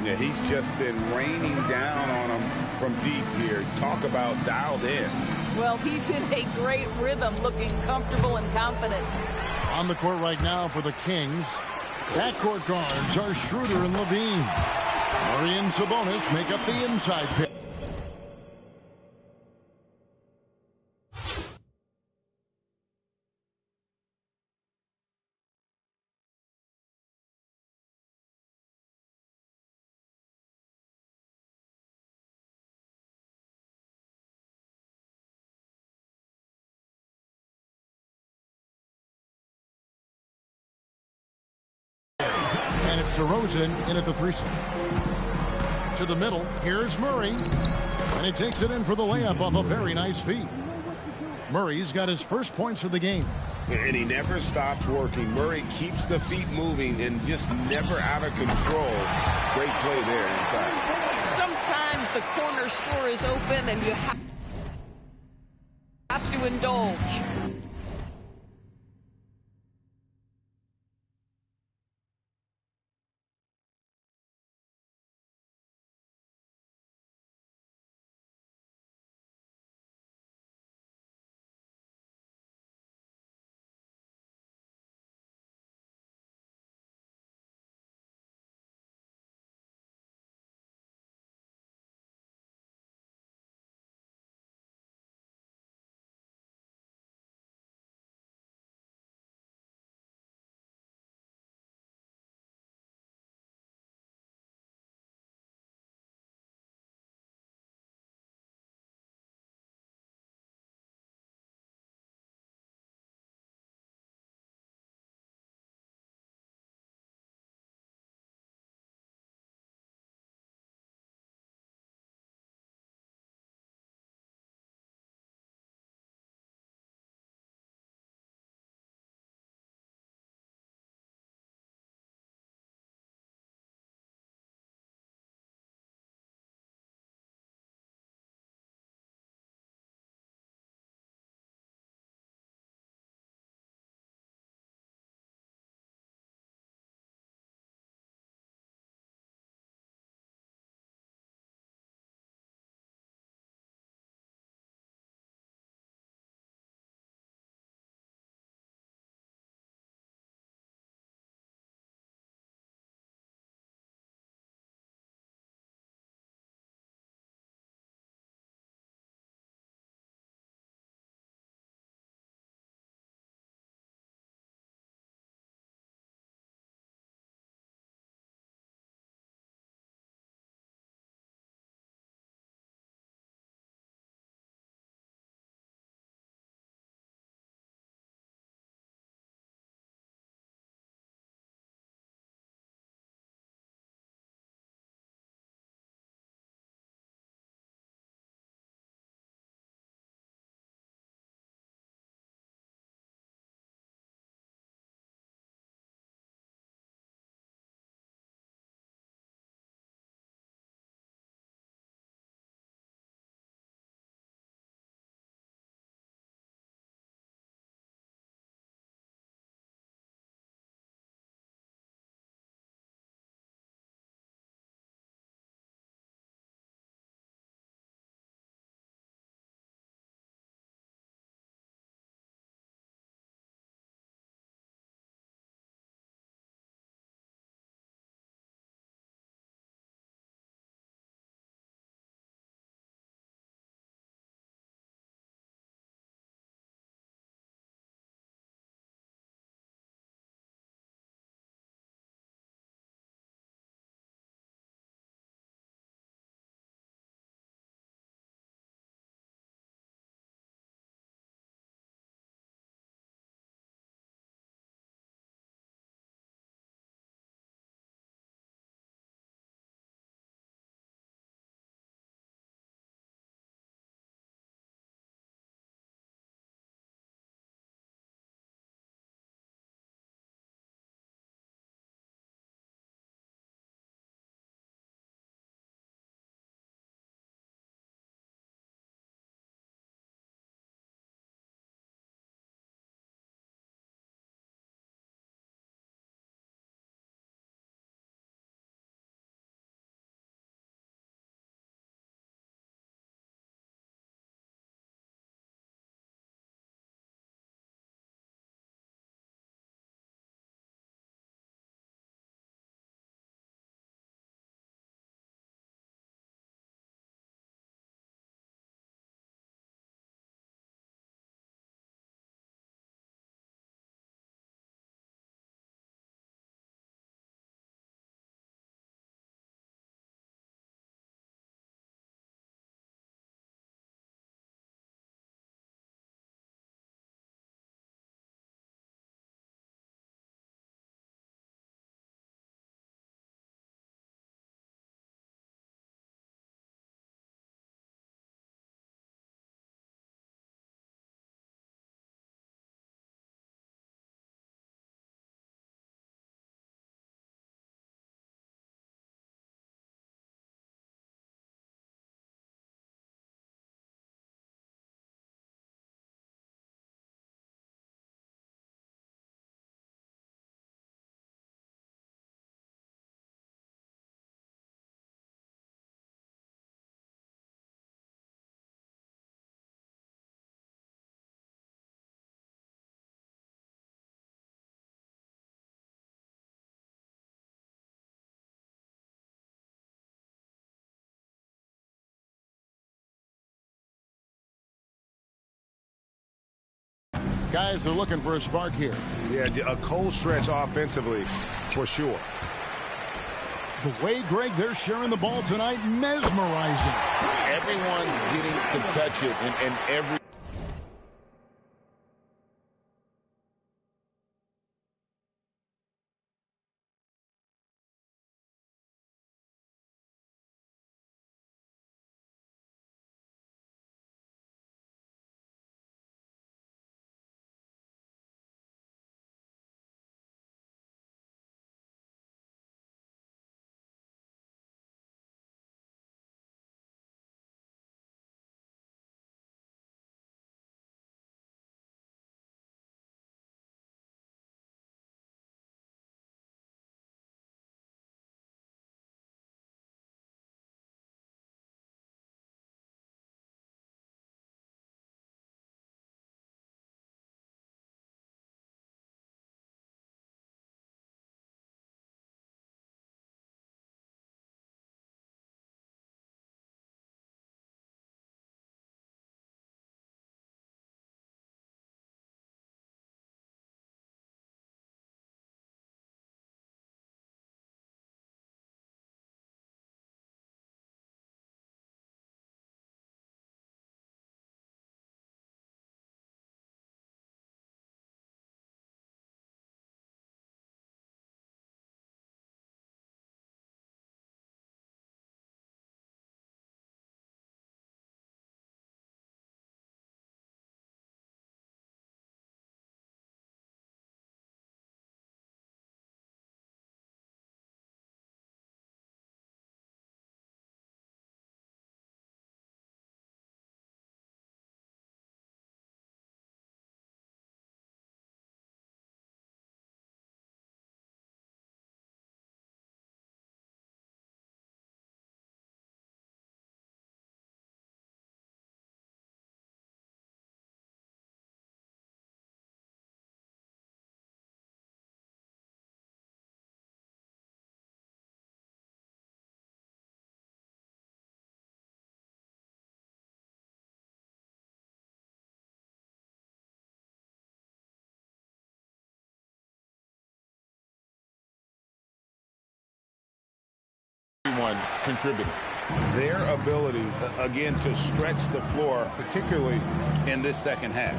Yeah, he's just been raining down on him from deep here. Talk about dialed in. Well, he's in a great rhythm, looking comfortable and confident. On the court right now for the Kings, backcourt guards are Schroeder and Levine. Murray and Sabonis make up the inside pick. And it's DeRozan in at the 3. To the middle, here's Murray. And he takes it in for the layup off a very nice feed. Murray's got his first points of the game. And he never stops working. Murray keeps the feet moving and just never out of control. Great play there inside. Sometimes the corner store is open and you have to indulge. Guys are looking for a spark here. Yeah, a cold stretch offensively for sure. The way, Greg, they're sharing the ball tonight, mesmerizing. Everyone's getting to touch it, and every everyone's contributing. their ability, again, to stretch the floor, particularly in this second half.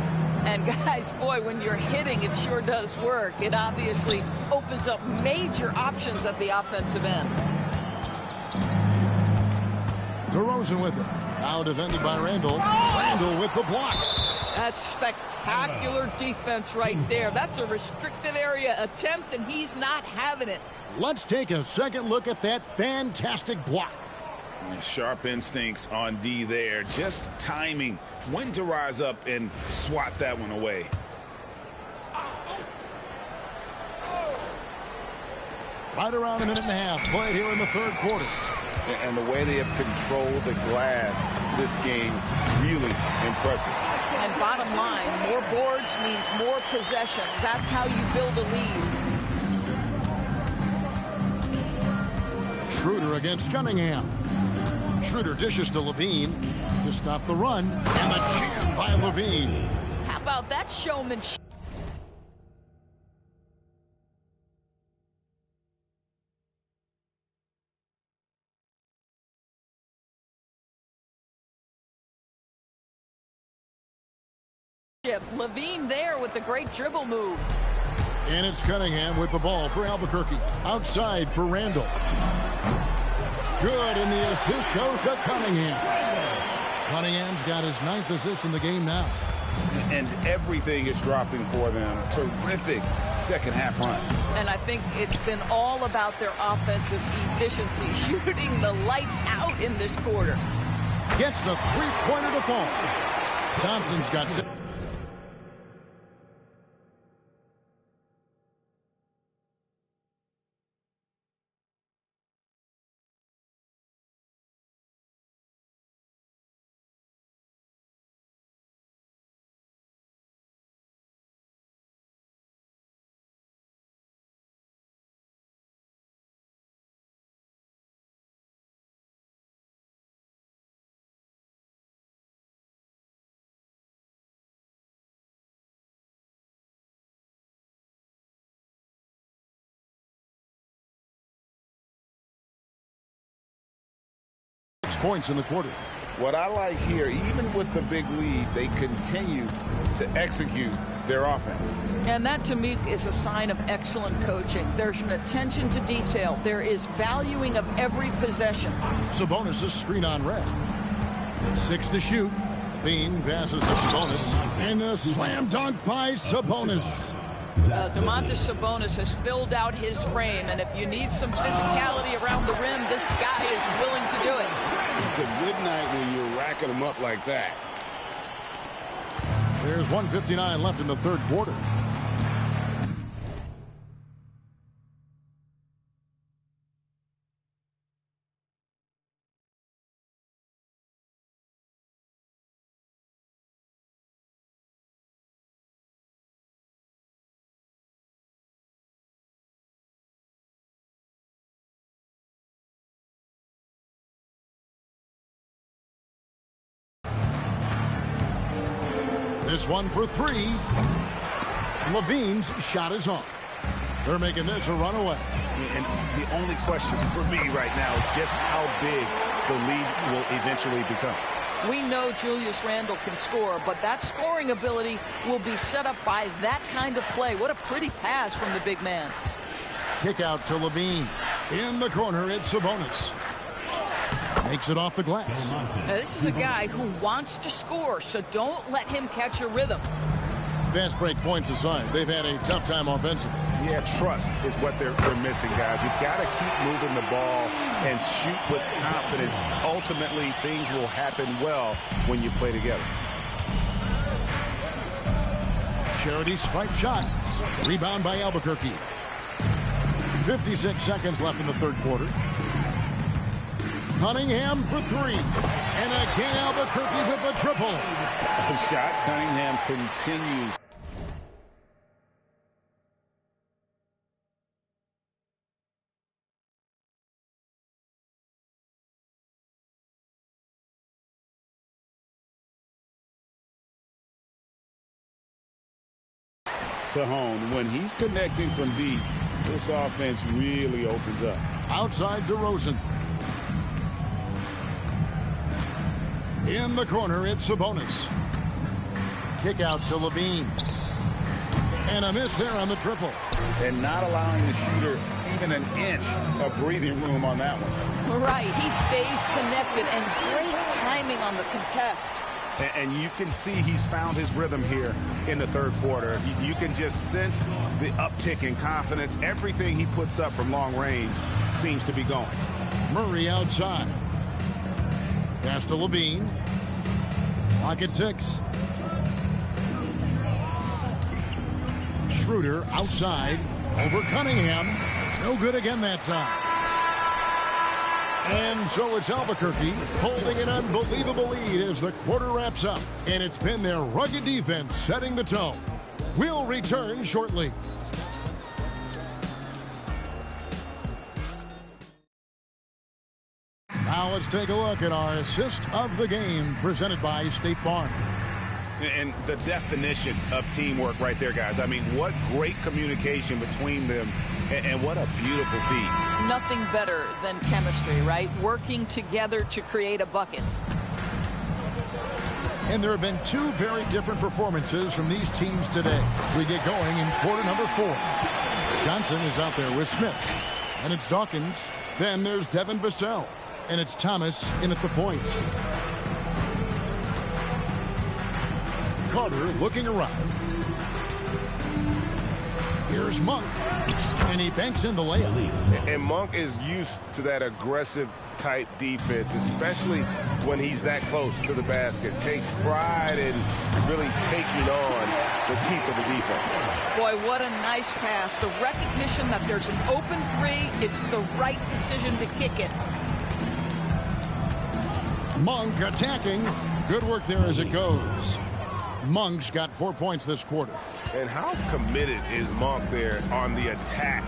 And guys, boy, when you're hitting, it sure does work. It obviously opens up major options at the offensive end. DeRozan with it. Now defended by Randall. Randall with the block. That's spectacular defense right there. That's a restricted area attempt, and he's not having it. Let's take a second look at that fantastic block. Sharp instincts on D there. Just timing when to rise up and swat that one away. Right around a minute and a half played here in the third quarter. And the way they have controlled the glass this game, really impressive. And bottom line, more boards means more possessions. That's how you build a lead. Schroeder against Cunningham. Schroeder dishes to Levine to stop the run, and a jam by Levine. How about that showmanship? Levine there with the great dribble move. And it's Cunningham with the ball for Albuquerque. Outside for Randall. Good, and the assist goes to Cunningham. Cunningham's got his 9th assist in the game now. And everything is dropping for them. Terrific second half run. And I think it's been all about their offensive efficiency, shooting the lights out in this quarter. Gets the three-pointer to fall. Thompson's got 6. points in the quarter. What I like here, even with the big lead, they continue to execute their offense. And that, to me, is a sign of excellent coaching. There's an attention to detail. There is valuing of every possession. Sabonis' screen on red. 6 to shoot. Bean passes to Sabonis. And a slam dunk by Sabonis. Domantas Sabonis has filled out his frame, and if you need some physicality around the rim, this guy is willing to do it. It's a good night when you're racking them up like that. There's 1:59 left in the third quarter. This one for 3. Levine's shot is off. They're making this a runaway. And the only question for me right now is just how big the lead will eventually become. We know Julius Randle can score, but that scoring ability will be set up by that kind of play. What a pretty pass from the big man. Kick out to Levine. In the corner, it's Sabonis. Makes it off the glass. Now, this is a guy who wants to score, so don't let him catch a rhythm. Fast break points aside, they've had a tough time offensively. Yeah, trust is what they're missing, guys. You've got to keep moving the ball and shoot with confidence. Ultimately, things will happen well when you play together. Charity stripe shot. Rebound by Albuquerque. 56 seconds left in the third quarter. Cunningham for 3. And again, Albuquerque with the triple. The shot, Cunningham continues. To Hone. When he's connecting from deep, this offense really opens up. Outside DeRozan. In the corner, it's Sabonis. Kick out to Levine. And a miss there on the triple. And not allowing the shooter even an inch of breathing room on that one. Right, he stays connected, and great timing on the contest. And you can see he's found his rhythm here in the third quarter. You can just sense the uptick in confidence. Everything he puts up from long range seems to be going. Murray outside. Pass to Levine. Pocket 6. Schroeder outside. Over Cunningham. No good again that time. And so it's Albuquerque holding an unbelievable lead as the quarter wraps up. And it's been their rugged defense setting the tone. We'll return shortly. Now let's take a look at our assist of the game presented by State Farm. And the definition of teamwork right there, guys. I mean, what great communication between them, and what a beautiful feat. Nothing better than chemistry, right? Working together to create a bucket. And there have been 2 very different performances from these teams today. We get going in quarter number 4. Johnson is out there with Smith. And it's Dawkins. Then there's Devin Vassell. And it's Thomas in at the point. Carter looking around. Here's Monk. And he banks in the layup. And Monk is used to that aggressive type defense, especially when he's that close to the basket. Takes pride in really taking on the teeth of the defense. Boy, what a nice pass. The recognition that there's an open 3, it's the right decision to kick it. Monk attacking. Good work there as it goes. Monk's got 4 points this quarter. And how committed is Monk there on the attack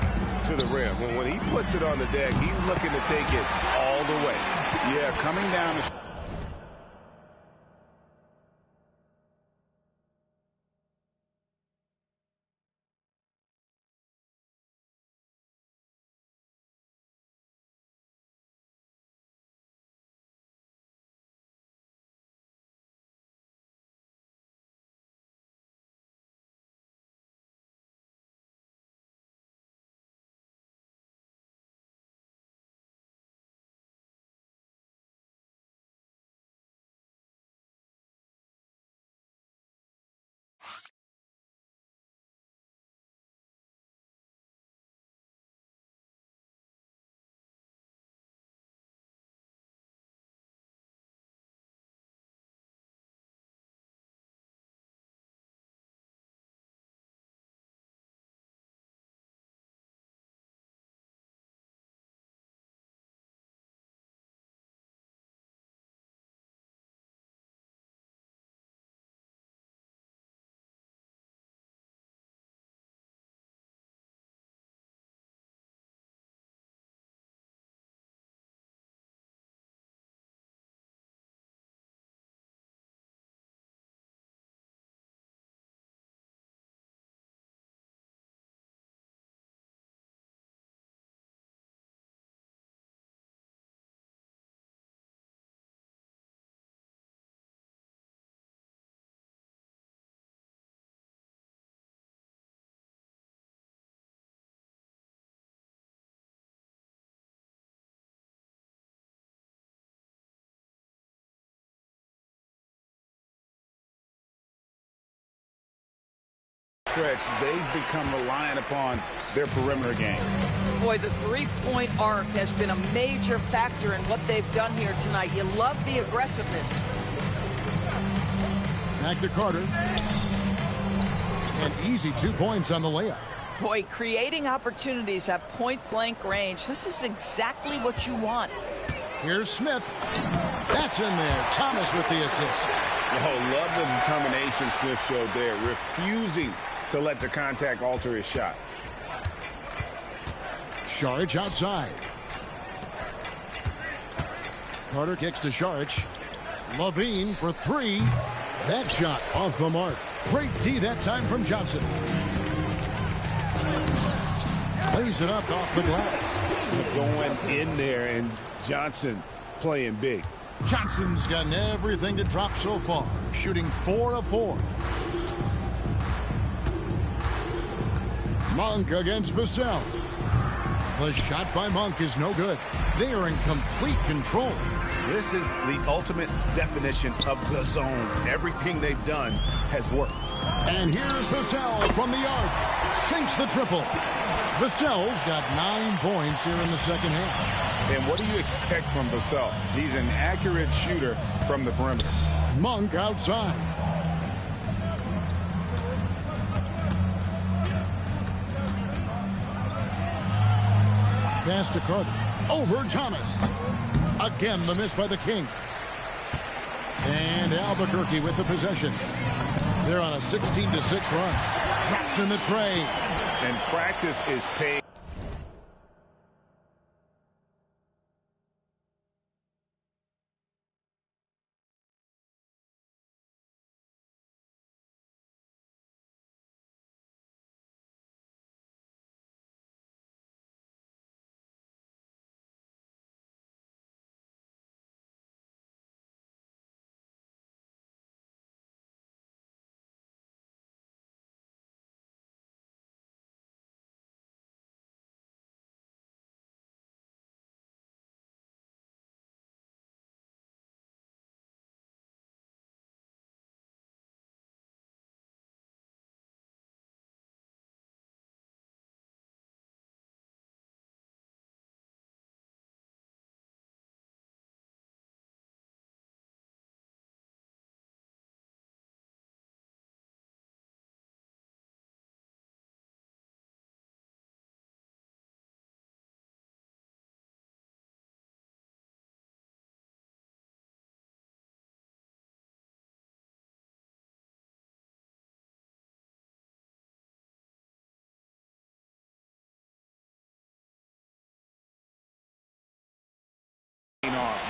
to the rim? When he puts it on the deck, he's looking to take it all the way. Yeah, coming down the stretch, they've become reliant upon their perimeter game. Boy, the three-point arc has been a major factor in what they've done here tonight. You love the aggressiveness. Back to Carter. An easy 2 points on the layup. Boy, creating opportunities at point-blank range. This is exactly what you want. Here's Smith. That's in there. Thomas with the assist. Oh, love the determination Smith showed there, refusing to let the contact alter his shot. Sharge outside. Carter kicks to Sharge. Levine for three. That shot off the mark. Great D that time from Johnson. Plays it up off the glass. Going in there, and Johnson playing big. Johnson's gotten everything to drop so far, shooting 4 of 4. Monk against Vassell. The shot by Monk is no good. They are in complete control. This is the ultimate definition of the zone. Everything they've done has worked. And here's Vassell from the arc. Sinks the triple. Vassell's got 9 points here in the second half. And what do you expect from Vassell? He's an accurate shooter from the perimeter. Monk outside. Pass to Carter. Over Thomas. Again, the miss by the Kings. And Albuquerque with the possession. They're on a 16-6 run. Drops in the tray. And practice is paid.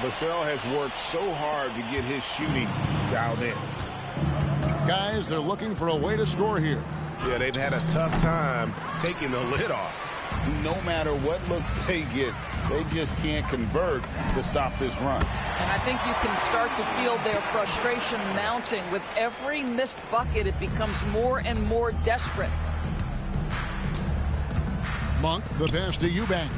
Vassell has worked so hard to get his shooting dialed in. Guys, they're looking for a way to score here. Yeah, they've had a tough time taking the lid off. No matter what looks they get, they just can't convert to stop this run. And I think you can start to feel their frustration mounting. With every missed bucket, it becomes more and more desperate. Monk, the pass to Eubanks.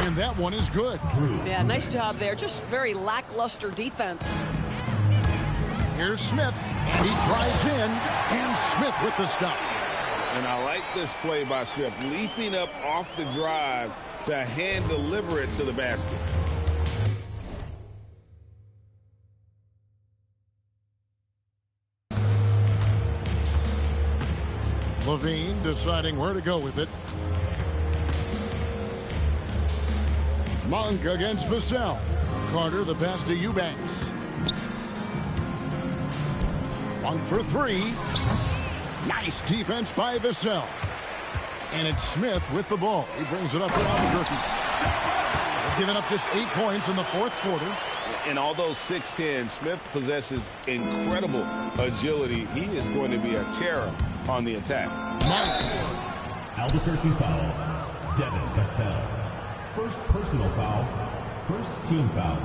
And that one is good. Yeah, nice job there. Just very lackluster defense. Here's Smith, and he drives in, and Smith with the stop. And I like this play by Smith, leaping up off the drive to hand deliver it to the basket. Levine deciding where to go with it. Monk against Vassell. Carter, the pass to Eubanks. Monk for three. Nice defense by Vassell. And it's Smith with the ball. He brings it up for Albuquerque. They've given up just 8 points in the fourth quarter. And although 6'10", Smith possesses incredible agility. He is going to be a terror on the attack. Monk. Albuquerque foul. Devin Vassell. First personal foul. First team foul.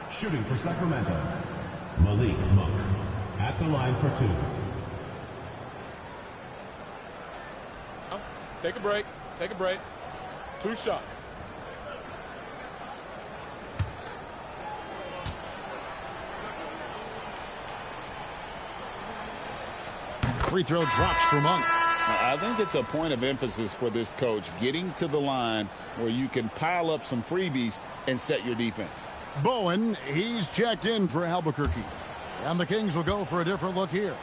Shooting for Sacramento. Malik Monk. At the line for 2. Take a break. Take a break. 2 shots. Free throw drops for Monk. I think it's a point of emphasis for this coach, getting to the line where you can pile up some freebies and set your defense. Bowen, he's checked in for Albuquerque. And the Kings will go for a different look here.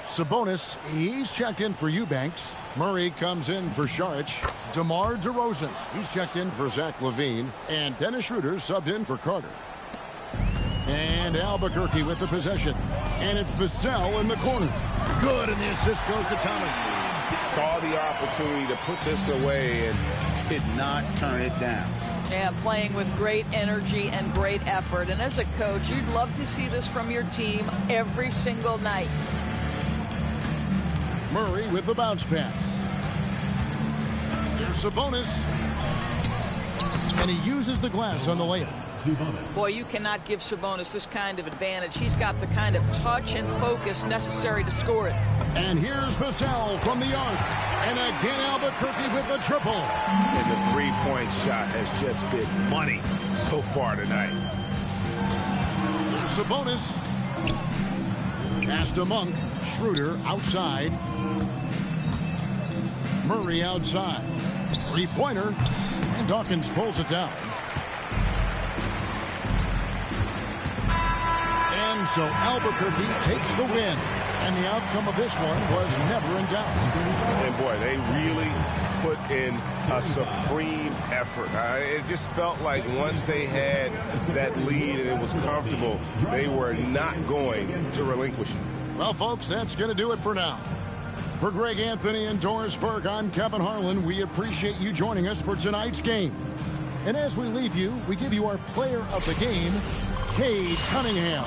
Sabonis, he's checked in for Eubanks. Murray comes in for Saric. DeMar DeRozan, he's checked in for Zach LaVine. And Dennis Schroeder subbed in for Carter. And Albuquerque with the possession. And it's Vassell in the corner. Good, and the assist goes to Thomas. Saw the opportunity to put this away and did not turn it down. Yeah, playing with great energy and great effort. And as a coach, you'd love to see this from your team every single night. Murray with the bounce pass. Here's Sabonis. And he uses the glass on the layup. Boy, you cannot give Sabonis this kind of advantage. He's got the kind of touch and focus necessary to score it. And here's Vassell from the arc. And again, Albuquerque with the triple. And the three-point shot has just been money so far tonight. Here's Sabonis. Pass to Monk. Schroeder outside. Murray outside. Three-pointer. And Dawkins pulls it down. And so Albuquerque takes the win. And the outcome of this one was never in doubt. And boy, they really put in a supreme effort. It just felt like once they had that lead and it was comfortable, they were not going to relinquish it. Well, folks, that's going to do it for now. For Greg Anthony and Doris Burke, I'm Kevin Harlan. We appreciate you joining us for tonight's game. And as we leave you, we give you our player of the game, Cade Cunningham.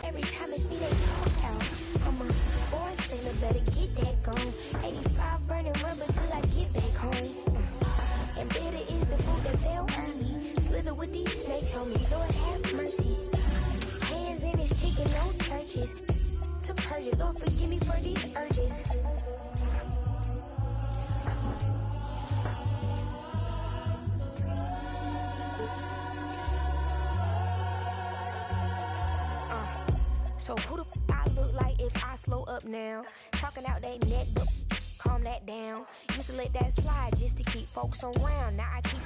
Every time it's me, they talk out. I'm a boy sailor, better get that gone. 85 burning rubber till I get back home. And bitter is the food that fell early. Slither with these snakes on me, Lord have mercy. Hands in his chicken, no churches. To purge it, Lord forgive me for these urges. So who the I look like if I slow up now? Talking out that neck, but calm that down. Used to let that slide just to keep folks around. Now I keep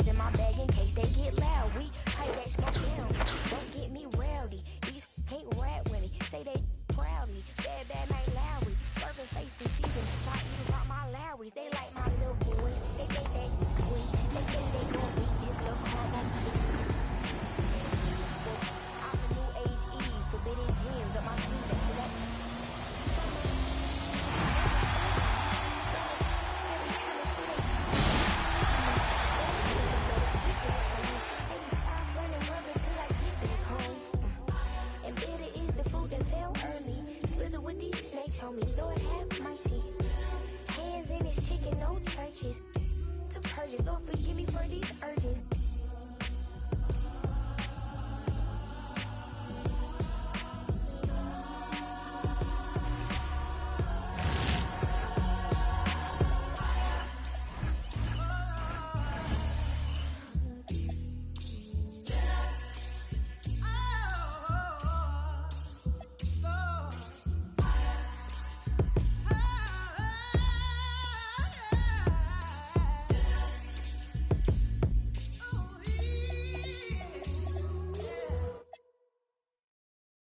in my bag in case they get loud. We pipe that smoke down. Don't get me rowdy. These can't rap with me. Say they proudly. Bad night Lowry. Serving face in season. Try to rock my Lowrys. They like my little voice. They think they sweet. They think they gon' beat this little caramel. I'm a new age Eve. Forbidden gems up my sleeve. Told me, Lord have mercy. Hands in his chicken, no churches. To purge it, Lord forgive me for these urges.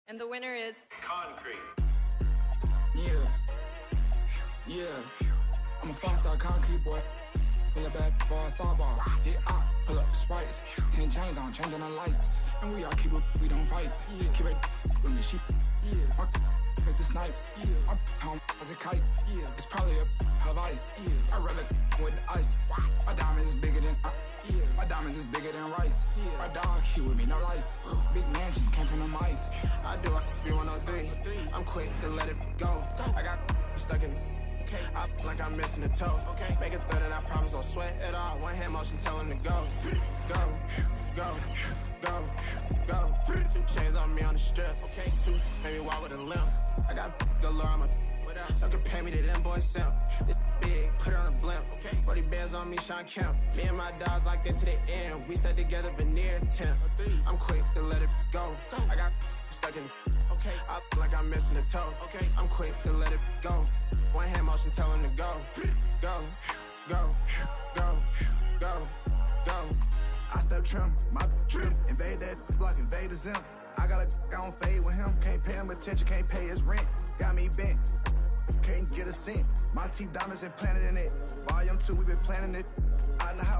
And the winner is Concrete. Yeah. I'm a five-star concrete boy. Pull up bad boy, sidebar. Hit up, pull up Sprites. 10 chains on, changing the lights. And we all keep it, we don't fight. Keep it with me, she. My is the snipes. My home as a kite. It's probably her vice. I rather with the ice. My diamonds is bigger than my diamonds is bigger than rice. My dog, he with me, no lice. Big mansion, came from the mice. I do it, B103. I'm quick to let it go. I got stuck in. I like I'm missing a toe. Make a third and I promise don't sweat at all. One hand motion telling to go. Go. 2 chains on me on the strip. 2, maybe walk with a limp. I got galore, I'm a y'all can pay me to them boys simp. It's big, put it on a blimp. 40 bands on me, Sean Kemp. Me and my dogs locked into the end. We stuck together, veneer temp. I'm quick to let it go. I got stuck in. I like I'm missing a toe. I'm quick to let it go. One hand motion telling to go. Go. I step trim, my trim. Invade that block, invade the zim. I got a on fade with him. Can't pay him attention, can't pay his rent. Got me bent, can't get a cent. My teeth diamonds implanted in it. Volume 2, we been planning it. Out in the house.